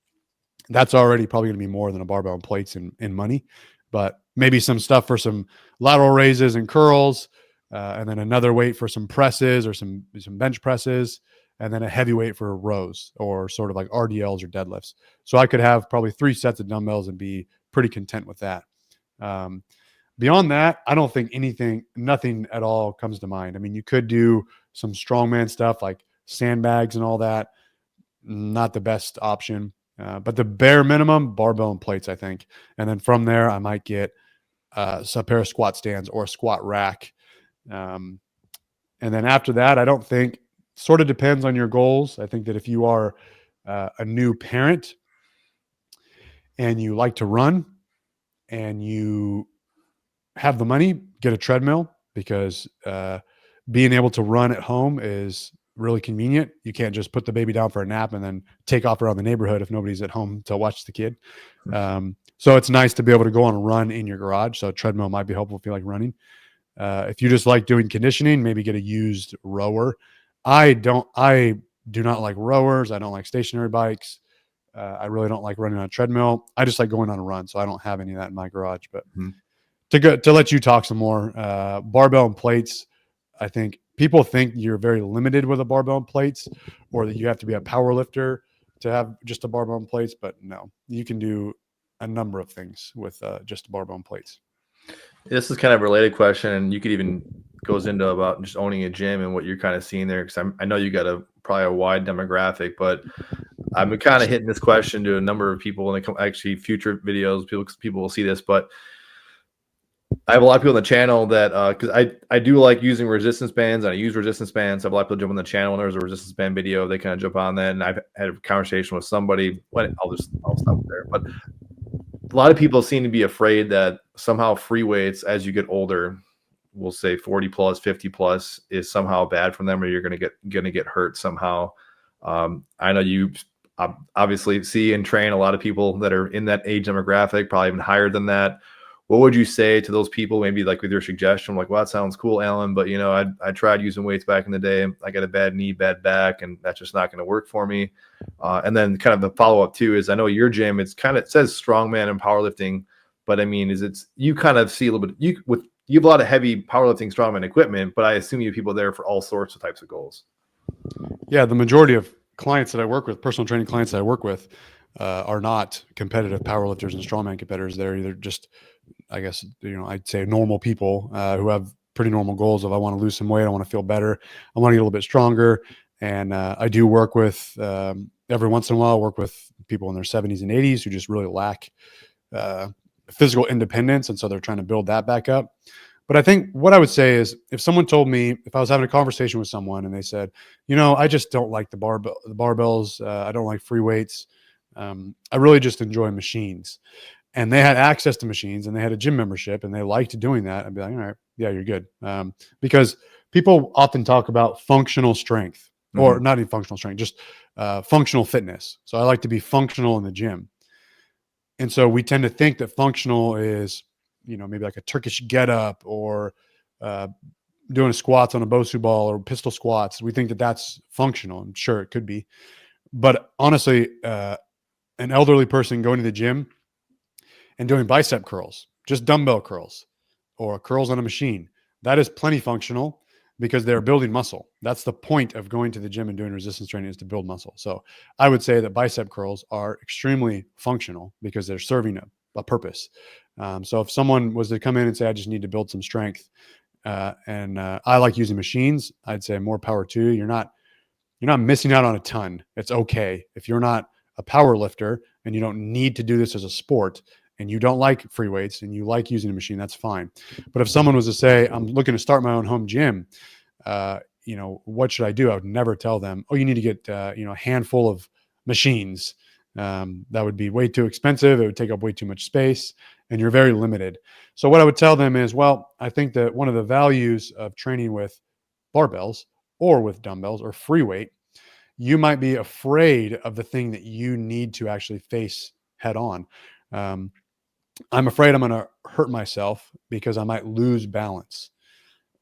That's already probably going to be more than a barbell and plates in money, but maybe some stuff for some lateral raises and curls, and then another weight for some presses or some bench presses, and then a heavy weight for rows or sort of like RDLs or deadlifts. So I could have probably 3 sets of dumbbells and be pretty content with that. Beyond that, I don't think nothing at all comes to mind. I mean, you could do some strongman stuff like sandbags and all that. Not the best option. But the bare minimum, barbell and plates, I think. And then from there, I might get a pair of squat stands or a squat rack. And then after that, I don't think, sort of depends on your goals. I think that if you are a new parent and you like to run and you have the money, get a treadmill, because being able to run at home is really convenient. You can't just put the baby down for a nap and then take off around the neighborhood if nobody's at home to watch the kid. So it's nice to be able to go on a run in your garage. So a treadmill might be helpful if you like running. If you just like doing conditioning, maybe get a used rower. I do not like rowers. I don't like stationary bikes. I really don't like running on a treadmill. I just like going on a run. So I don't have any of that in my garage. But to let you talk some more, barbell and plates, I think people think you're very limited with a barbell and plates, or that you have to be a power lifter to have just a barbell and plates. But no, you can do a number of things with just a barbell and plates. This is kind of a related question, and you could even goes into about just owning a gym and what you're kind of seeing there, because I know you got probably a wide demographic, but I've been kind of hitting this question to a number of people, and actually future videos, people will see this, but I have a lot of people on the channel that because I do like using resistance bands, and I use resistance bands. I have a lot of people jump on the channel when there's a resistance band video. They kind of jump on that, and I've had a conversation with somebody. I'll stop there. But a lot of people seem to be afraid that somehow free weights, as you get older, we'll say 40 plus, 50 plus, is somehow bad for them, or you're going to get hurt somehow. I know you obviously see and train a lot of people that are in that age demographic, probably even higher than that. What would you say to those people, maybe like with your suggestion, like, well, that sounds cool, Alan, but I tried using weights back in the day. I got a bad knee, bad back, and that's just not going to work for me. And then kind of the follow-up too is, I know your gym, it says strongman and powerlifting, but I mean, you kind of see a little bit, you have a lot of heavy powerlifting strongman equipment, but I assume you have people there for all sorts of types of goals. Yeah, the majority of clients that I work with, personal training clients that I work with, are not competitive powerlifters and strongman competitors. They're either just, I guess, I'd say normal people who have pretty normal goals of, I want to lose some weight, I want to feel better, I want to get a little bit stronger. And I do work with, every once in a while, work with people in their 70s and 80s who just really lack physical independence. And so they're trying to build that back up. But I think what I would say is, if someone told me, if I was having a conversation with someone and they said, I just don't like the barbells, I don't like free weights, I really just enjoy machines, and they had access to machines and they had a gym membership and they liked doing that, I'd be like, all right, yeah, you're good. Because people often talk about functional strength, or not even functional strength, just functional fitness. So I like to be functional in the gym. And so we tend to think that functional is, maybe like a Turkish getup, or doing squats on a Bosu ball, or pistol squats. We think that that's functional. I'm sure it could be. But honestly, an elderly person going to the gym and doing bicep curls, just dumbbell curls or curls on a machine, that is plenty functional, because they're building muscle. That's the point of going to the gym and doing resistance training, is to build muscle. So I would say that bicep curls are extremely functional because they're serving a purpose. So if someone was to come in and say, I just need to build some strength, and I like using machines, I'd say more power to you. You're not missing out on a ton. It's okay. If you're not a power lifter and you don't need to do this as a sport, and you don't like free weights and you like using a machine, that's fine. But if someone was to say, I'm looking to start my own home gym, what should I do? I would never tell them, oh, you need to get, a handful of machines. That would be way too expensive. It would take up way too much space, and you're very limited. So what I would tell them is, well, I think that one of the values of training with barbells or with dumbbells or free weight, you might be afraid of the thing that you need to actually face head on. I'm afraid I'm going to hurt myself because I might lose balance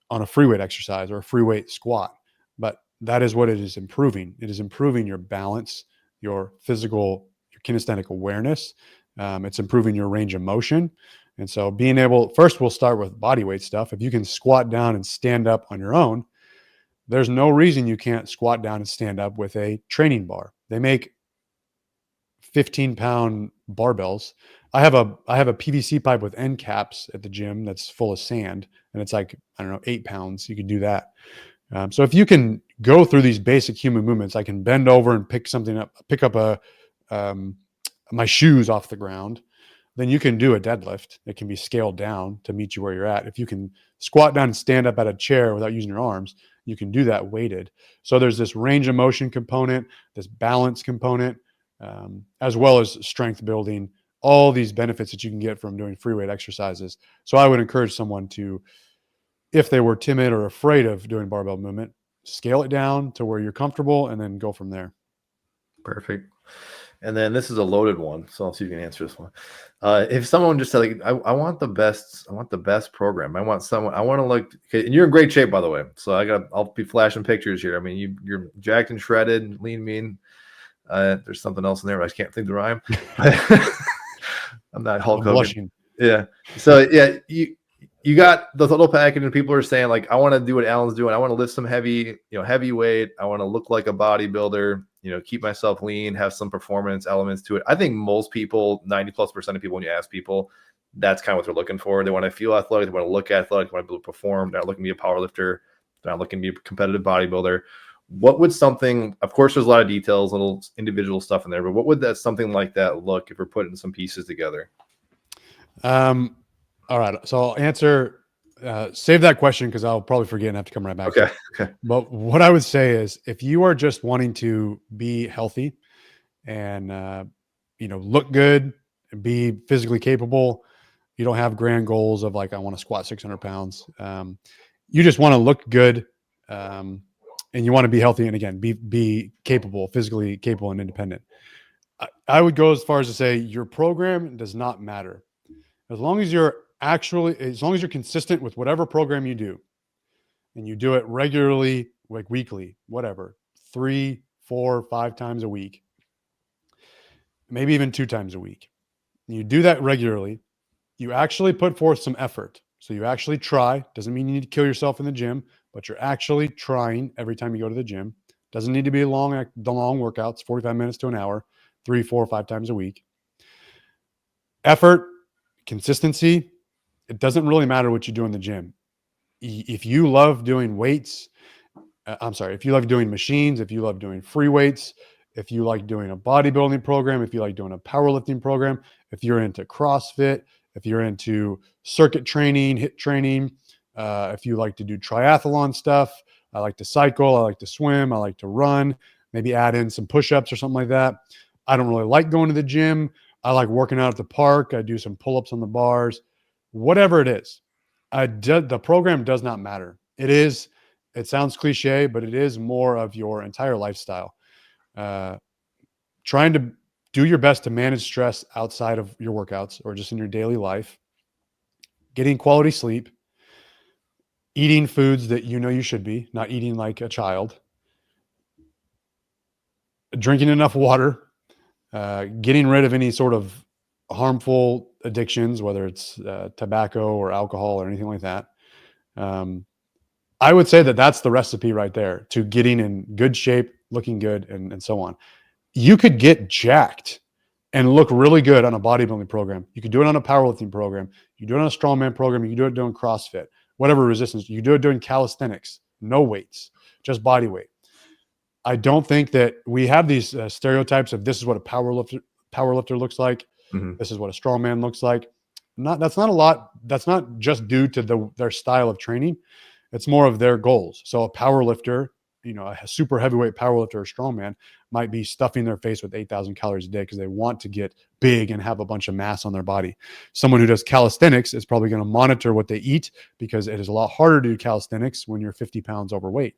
on a free weight exercise or a free weight squat. But that is what it is improving. It is improving your balance, your physical, your kinesthetic awareness. It's improving your range of motion. And so first we'll start with body weight stuff. If you can squat down and stand up on your own, there's no reason you can't squat down and stand up with a training bar. They make 15-pound barbells. I have a PVC pipe with end caps at the gym that's full of sand, and it's like, I don't know, 8 pounds. You could do that. So if you can go through these basic human movements, I can bend over and pick something up, pick up my shoes off the ground, then you can do a deadlift. It can be scaled down to meet you where you're at. If you can squat down and stand up at a chair without using your arms, you can do that weighted. So there's this range of motion component, this balance component, as well as strength building, all these benefits that you can get from doing free weight exercises. So I would encourage someone to, if they were timid or afraid of doing barbell movement, scale it down to where you're comfortable and then go from there. Perfect. And then this is a loaded one, so I'll see if you can answer this one. If someone just said, like, I want the best program. I want to look, okay, and you're in great shape, by the way. So I'll be flashing pictures here. I mean, you're jacked and shredded, lean, mean. There's something else in there, but I can't think the rhyme. I'm not Hulk Hogan. Blushing. Yeah. So yeah, you got the total package, and people are saying, like, I want to do what Alan's doing. I want to lift some heavy weight. I want to look like a bodybuilder, keep myself lean, have some performance elements to it. I think most people, 90+% of people, when you ask people, that's kind of what they're looking for. They want to feel athletic. They want to look athletic. They want to be able to perform. They're not looking to be a power lifter. They're not looking to be a competitive bodybuilder. What would something, of course, there's a lot of details, little individual stuff in there, but what would something like that look if we're putting some pieces together? All right. So I'll answer, save that question because I'll probably forget and have to come right back to it. Okay. But what I would say is, if you are just wanting to be healthy and, look good, be physically capable, you don't have grand goals of, like, I want to squat 600 pounds. You just want to look good. And you want to be healthy. And again, be capable, physically capable and independent. I would go as far as to say your program does not matter. As long as you're consistent with whatever program you do, and you do it regularly, like weekly, whatever, 3, 4, 5 times a week, maybe even 2 times a week. You do that regularly, you actually put forth some effort. So you actually try. Doesn't mean you need to kill yourself in the gym, but you're actually trying every time you go to the gym. Doesn't need to be the long workouts, 45 minutes to an hour, 3, 4, 5 times a week. Effort, consistency, it doesn't really matter what you do in the gym. If you love doing weights, if you love doing machines, if you love doing free weights, if you like doing a bodybuilding program, if you like doing a powerlifting program, if you're into CrossFit, if you're into circuit training, HIIT training, if you like to do triathlon stuff, I like to cycle, I like to swim, I like to run, maybe add in some push-ups or something like that. I don't really like going to the gym. I like working out at the park. I do some pull-ups on the bars, whatever it is. The program does not matter. It sounds cliche, but it is more of your entire lifestyle. Trying to do your best to manage stress outside of your workouts or just in your daily life, getting quality sleep, eating foods that you know you should be, not eating like a child, drinking enough water, getting rid of any sort of harmful addictions, whether it's tobacco or alcohol or anything like that. I would say that that's the recipe right there to getting in good shape, looking good, and so on. You could get jacked and look really good on a bodybuilding program. You could do it on a powerlifting program. You do it on a strongman program. You can do it doing CrossFit, whatever resistance. You do it doing calisthenics, no weights, just body weight. I don't think that we have these stereotypes of this is what a powerlifter looks like. Mm-hmm. This is what a strongman looks like. That's not a lot. That's not just due to their style of training. It's more of their goals. So a powerlifter, a super heavyweight powerlifter or strongman might be stuffing their face with 8,000 calories a day because they want to get big and have a bunch of mass on their body. Someone who does calisthenics is probably going to monitor what they eat because it is a lot harder to do calisthenics when you're 50 pounds overweight.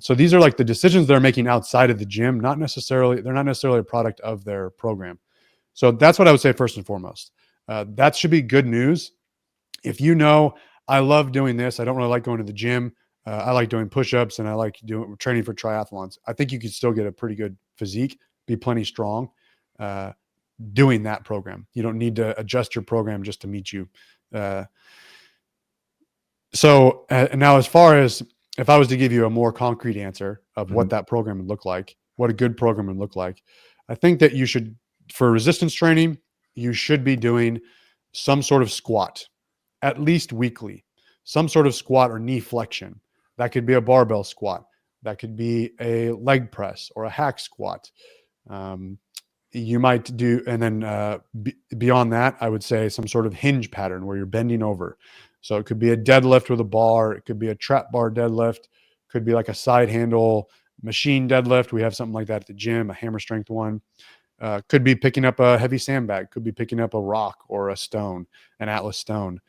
So these are like the decisions they're making outside of the gym. They're not necessarily a product of their program. So that's what I would say first and foremost. That should be good news. If I love doing this, I don't really like going to the gym. I like doing push-ups and I like training for triathlons. I think you could still get a pretty good physique, be plenty strong doing that program. You don't need to adjust your program just to meet you. So now, as far as if I was to give you a more concrete answer of what that program would look like, what a good program would look like, I think that you should, for resistance training, you should be doing some sort of squat, at least weekly, some sort of squat or knee flexion. That could be a barbell squat. That could be a leg press or a hack squat. You might do, and then beyond that, I would say some sort of hinge pattern where you're bending over. So it could be a deadlift with a bar. It could be a trap bar deadlift. Could be like a side handle machine deadlift. We have something like that at the gym, a hammer strength one. Could be picking up a heavy sandbag. Could be picking up a rock or a stone, an Atlas stone.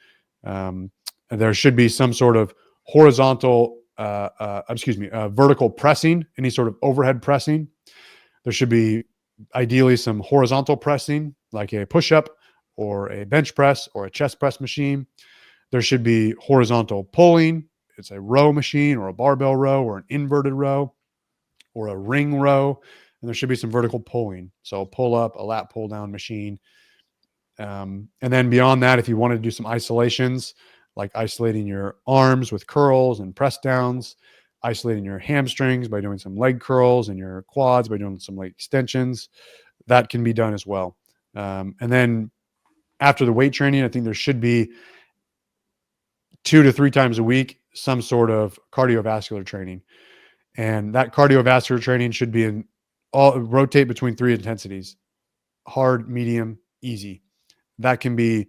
There should be some sort of horizontal, vertical pressing, any sort of overhead pressing. There should be ideally some horizontal pressing, like a push-up or a bench press or a chest press machine. There should be horizontal pulling. It's a row machine or a barbell row or an inverted row or a ring row. And there should be some vertical pulling. So a pull up, a lat pull down machine. And then beyond that, if you want to do some isolations, like isolating your arms with curls and press downs, isolating your hamstrings by doing some leg curls and your quads by doing some leg extensions, that can be done as well. And then after the weight training, I think there should be 2 to 3 times a week, some sort of cardiovascular training. And that cardiovascular training should be rotate between 3 intensities: hard, medium, easy. That can be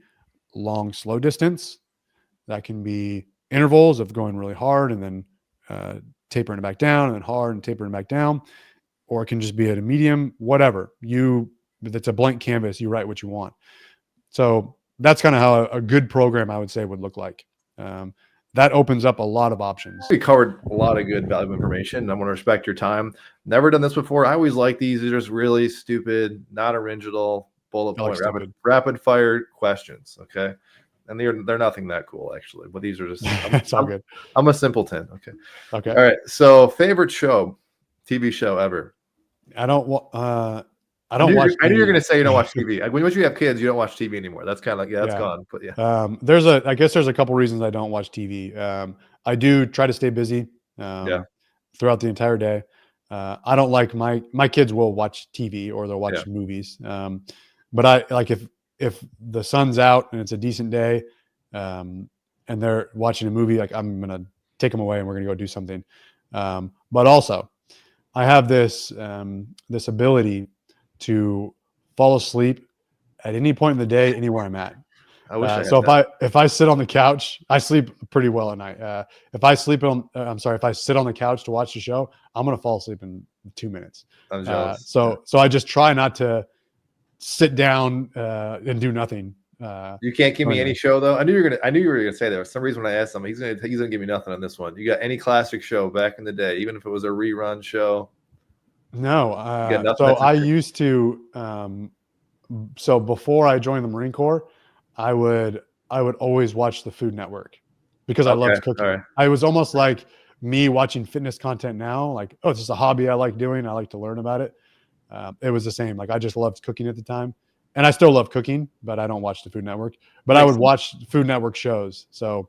long, slow distance. That can be intervals of going really hard and then tapering it back down, and then hard and tapering it back down. Or it can just be at a medium, whatever. It's a blank canvas. You write what you want. So that's kind of how a good program, I would say, would look like. That opens up a lot of options. We covered a lot of good, valuable information. I want to respect your time. Never done this before. I always like these. These are just really stupid, not original, bullet point, rapid fire questions. Okay. And they're nothing that cool, actually. But these are just it's all good. I'm a simpleton. Okay. Okay. All right. So favorite show, TV show ever? I don't watch I knew you're going to say you don't watch TV. Once you have kids, you don't watch TV anymore. That's kind of like, that's gone. But yeah. I guess there's a couple reasons I don't watch TV. I do try to stay busy throughout the entire day. I don't like my kids will watch TV or they'll Yeah. watch movies. But I like if the sun's out and it's a decent day, and they're watching a movie, like I'm gonna take them away and we're gonna go do something. But also, I have this ability to fall asleep at any point in the day, anywhere I'm at. I wish I had So that. if I sit on the couch, I sleep pretty well at night. If I sleep on, I'm sorry, if I sit on the couch to watch the show, I'm gonna fall asleep in 2 minutes. I'm jealous. So I just try not to sit down and do nothing. You can't give me during any that. show though. I knew you were gonna say that. For some reason, when I asked him, he's gonna give me nothing on this one. You got any classic show back in the day, even if it was a rerun show? No. You got nothing. So That's I used to. So before I joined the Marine Corps, I would always watch the Food Network because I okay. loved cooking. All right. I was almost like me watching fitness content now. Like, oh, it's just a hobby I like doing. I like to learn about it. It was the same. Like, I just loved cooking at the time, and I still love cooking, but I don't watch the Food Network. But I Makes would sense. watch Food Network shows. So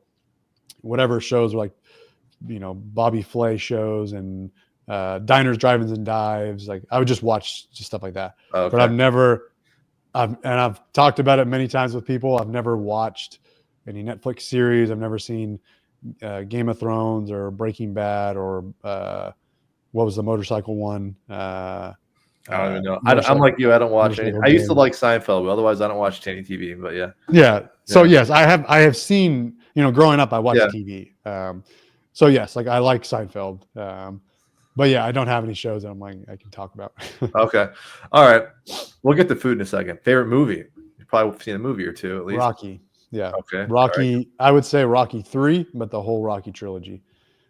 whatever shows were like, Bobby Flay shows and diners, drive-ins, and dives. Like, I would just watch just stuff like that. Okay. But I've talked about it many times with people. I've never watched any Netflix series. I've never seen Game of Thrones or Breaking Bad or what was the motorcycle one? I don't even know. I'm motorcycle- like you. I don't watch any. motorcycle I used to game. like Seinfeld, but otherwise I don't watch any TV. But yeah. Yeah. So Yeah. yes, I have seen. Growing up, I watched Yeah. TV. So yes, like I like Seinfeld. But yeah, I don't have any shows that I'm like I can talk about. Okay. All right. We'll get to food in a second. Favorite movie? You've probably seen a movie or two at least. Rocky. Yeah. Okay. Rocky. All right. I would say Rocky 3, but the whole Rocky trilogy.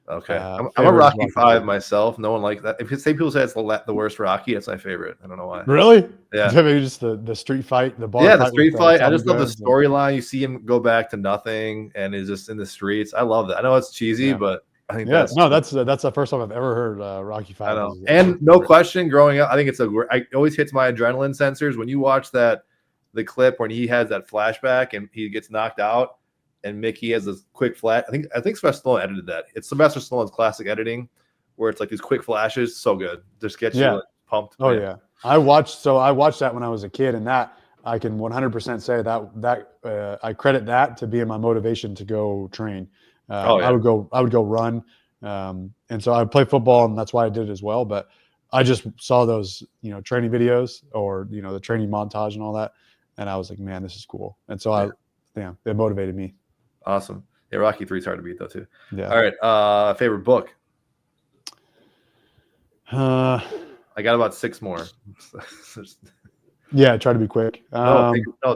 Okay. I'm a favorite is Rocky Rocky 5 3. myself. No one likes that. If people say it's the worst Rocky, that's my favorite. I don't know why. Really? Yeah. Maybe just the street fight, the bar Yeah, fight. the street with, fight. I Tommy just love the Guns and- storyline. You see him go back to nothing and is just in the streets. I love that. I know it's cheesy, Yeah. but I think Yeah, that's no, that's the first time I've ever heard Rocky 5. I know. is- And no question, growing up, I think it always hits my adrenaline sensors when you watch the clip when he has that flashback and he gets knocked out and Mickey has this quick flat. I think Sylvester Stallone edited that. It's Sylvester Stallone's classic editing where it's like these quick flashes. So good. Just gets you like, pumped. Oh yeah. I watched that when I was a kid, and that I can 100% say that I credit that to being my motivation to go train. I would go run. And so I would play football, and that's why I did it as well. But I just saw those, training videos or, the training montage and all that. And I was like, man, this is cool. And so it motivated me. Awesome. Yeah. Rocky 3 is hard to beat though too. Yeah. All right. Favorite book? I got about 6 more. Yeah. Try to be quick.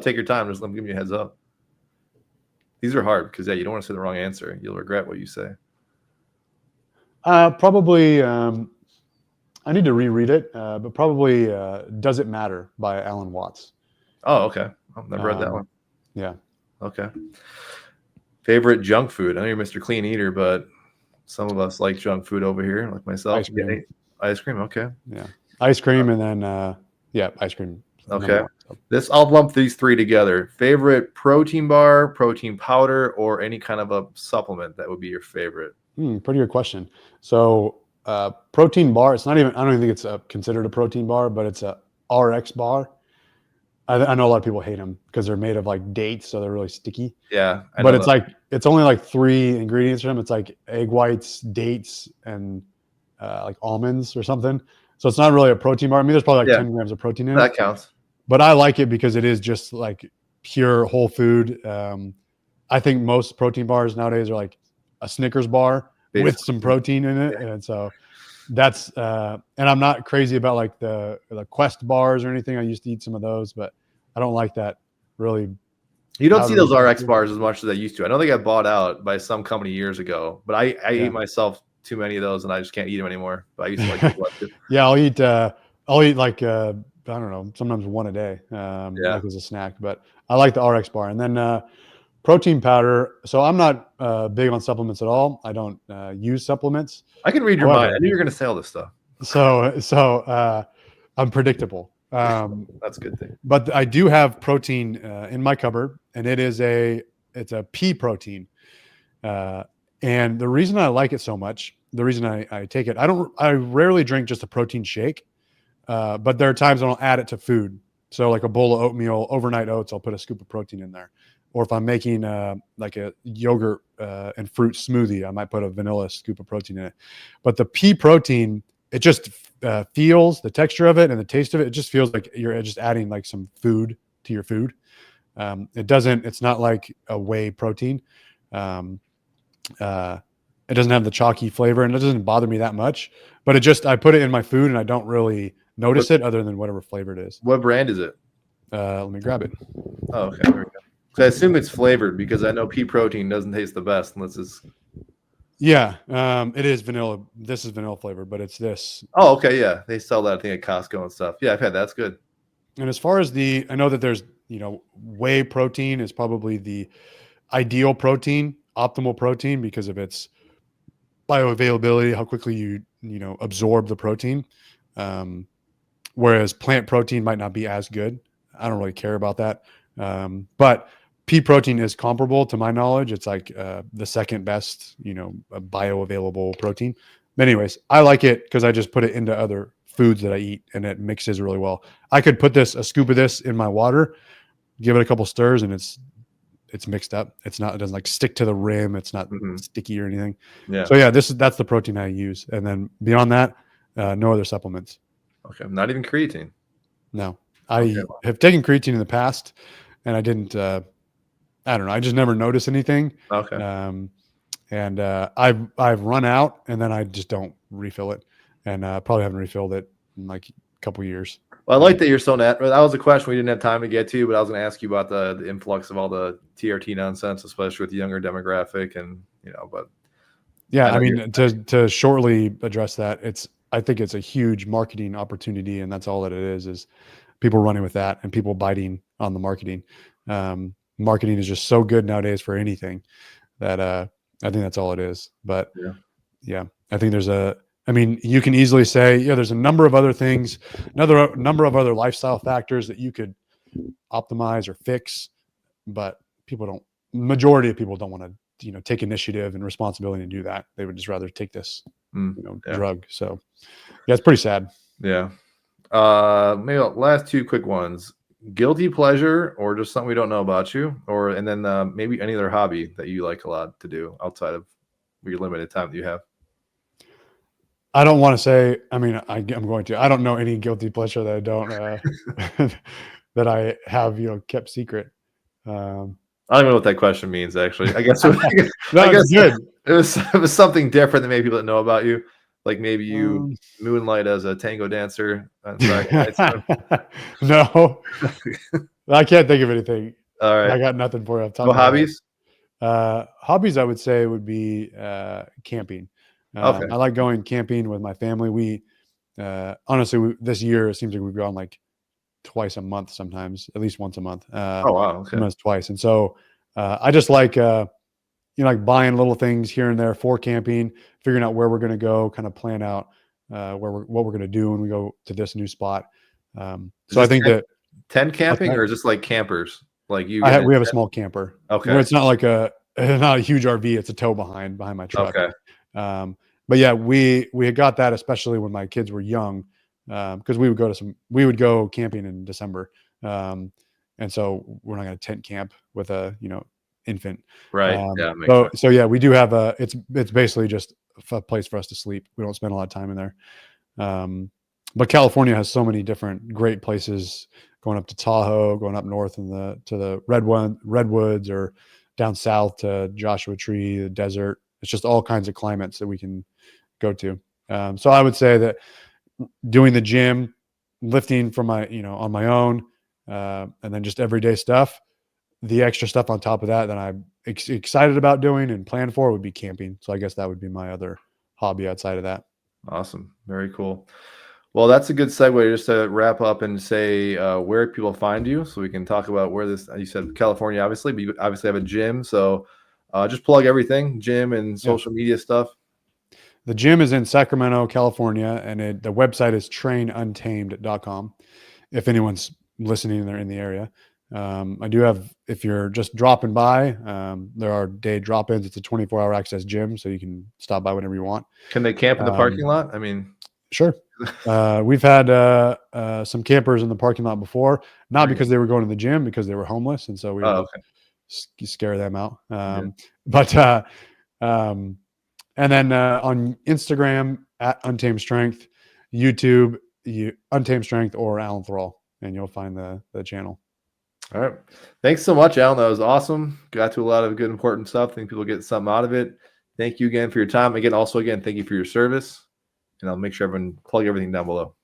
Take your time. I'm giving you a heads up. These are hard because you don't want to say the wrong answer. You'll regret what you say. Probably, I need to reread it, but probably Does It Matter by Alan Watts. Oh, okay. I've never read that one. Yeah. Okay. Favorite junk food? I know you're Mr. Clean Eater, but some of us like junk food over here, like myself. Ice cream. Ice cream. Okay. Yeah. Ice cream, and then ice cream. Okay. I'll lump these 3 together. Favorite protein bar, protein powder, or any kind of a supplement that would be your favorite? Pretty good question. So protein bar, I don't even think it's considered a protein bar, but it's a RX bar. I know a lot of people hate them because they're made of like dates, so they're really sticky. Yeah. But it's only like 3 ingredients in them. It's like egg whites, dates, and like almonds or something. So it's not really a protein bar. I mean, there's probably like 10 grams of protein in it. That counts. But I like it because it is just like pure whole food. I think most protein bars nowadays are like a Snickers bar with some protein in it. And so that's and I'm not crazy about like the Quest bars or anything. I used to eat some of those, but I don't like that really. You don't see those RX bars as much as I used to. I know they got bought out by some company years ago, but I ate myself too many of those and I just can't eat them anymore. But I used to like to. Yeah, I'll eat like I don't know, sometimes 1 a day, like as a snack. But I like the RX bar, and then protein powder. So I'm not big on supplements at all. I don't use supplements. I can read your mind. I knew you were going to say all this stuff. So I'm predictable. That's a good thing. But I do have protein in my cupboard, and it's a pea protein. And the reason I like it so much the reason I take it, I rarely drink just a protein shake, but there are times when I'll add it to food. So like a bowl of oatmeal, overnight oats, I'll put a scoop of protein in there. Or if I'm making like a yogurt and fruit smoothie, I might put a vanilla scoop of protein in it. But the pea protein, it just feels the texture of it and the taste of it. It just feels like you're just adding like some food to your food. It's not like a whey protein. Um, it doesn't have the chalky flavor and it doesn't bother me that much, but I put it in my food and I don't really notice it other than whatever flavor it is. What brand is it? Let me grab it. Oh, okay. There we go. So I assume it's flavored because I know pea protein doesn't taste the best unless it's. Yeah, it is vanilla. This is vanilla flavor, but it's this. Oh, okay. Yeah. They sell that, I think, at Costco and stuff. Yeah, I've had that. That's good. And as far as I know that there's, whey protein is probably the ideal protein, optimal protein because of its bioavailability, how quickly you absorb the protein. Whereas plant protein might not be as good. I don't really care about that. But pea protein is comparable to my knowledge. It's like the second best, bioavailable protein. But anyways, I like it because I just put it into other foods that I eat and it mixes really well. I could put a scoop of this in my water, give it a couple stirs, and it's mixed up. It doesn't like stick to the rim. It's not sticky or anything. Yeah. So yeah, that's the protein I use. And then beyond that, no other supplements. Okay. Not even creatine. No, I have taken creatine in the past and I didn't, I don't know. I just never noticed anything. Okay. And I've run out and then I just don't refill it, and probably haven't refilled it in like a couple years. Well, I like that you're so that was a question we didn't have time to get to, but I was going to ask you about the influx of all the TRT nonsense, especially with the younger demographic, and but yeah, I mean, to shortly address that, I think it's a huge marketing opportunity, and that's all that it is people running with that and people biting on the marketing. Marketing is just so good nowadays for anything that I think that's all it is. But yeah, I think you can easily say, there's a number of other things, another number of other lifestyle factors that you could optimize or fix, but majority of people don't want to, take initiative and responsibility to do that. They would just rather take this, drug. So yeah, it's pretty sad. Yeah. Maybe last two quick ones. Guilty pleasure or just something we don't know about you, and then maybe any other hobby that you like a lot to do outside of your limited time that you have. I don't want to say, I'm going to, I don't know any guilty pleasure that I don't, that I have, kept secret. I don't even know what that question means, actually. I guess, good. It was something different than maybe people that know about you. Like maybe you moonlight as a tango dancer on Friday nights. No, I can't think of anything. All right. I got nothing for you. No hobbies? Hobbies, I would say, would be camping. Okay. I like going camping with my family. We honestly, this year, it seems like we've gone like twice a month, sometimes at least once a month. Oh, wow. Okay. Sometimes twice. And so I just like, like buying little things here and there for camping, figuring out where we're going to go, kind of plan out what we're going to do when we go to this new spot. So I think that tent camping or just like campers, like you. We have a small camper. Okay. It's not like not a huge RV. It's a tow behind my truck. Okay. But yeah, we had got that, especially when my kids were young, because we would go camping in December. And so we're not going to tent camp with a, infant. Right. Yeah. So yeah, we do have it's basically just a place for us to sleep. We don't spend a lot of time in there. But California has so many different great places, going up to Tahoe, going up north to the redwoods, or down south to Joshua Tree, the desert. It's just all kinds of climates that we can go to. So I would say that doing the gym, lifting from on my own, and then just everyday stuff, the extra stuff on top of that I'm excited about doing and plan for would be camping. So I guess that would be my other hobby outside of that. Awesome. Very cool. Well, that's a good segue just to wrap up and say where people find you, so we can talk about where you said California, obviously, but you obviously have a gym. So just plug everything, gym and social media stuff. The gym is in Sacramento, California, and the website is trainuntamed.com. If anyone's listening and they're in the area. I do have, if you're just dropping by, there are day drop-ins. It's a 24-hour access gym, so you can stop by whenever you want. Can they camp in the parking Um, lot? I mean, Sure. We've had some campers in the parking lot before, not really? because they were going to the gym, because they were homeless, and so we had Oh, to okay. scare them out. Yeah. But um, and then on Instagram at Untamed Strength, YouTube, Untamed Strength or Alan Thrall, and you'll find the channel. All right. Thanks so much, Alan. That was awesome. Got to a lot of good, important stuff. I think people get something out of it. Thank you again for your time. Again, thank you for your service. And I'll make sure everyone plug everything down below.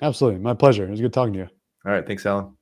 Absolutely, my pleasure. It was good talking to you. All right. Thanks, Alan.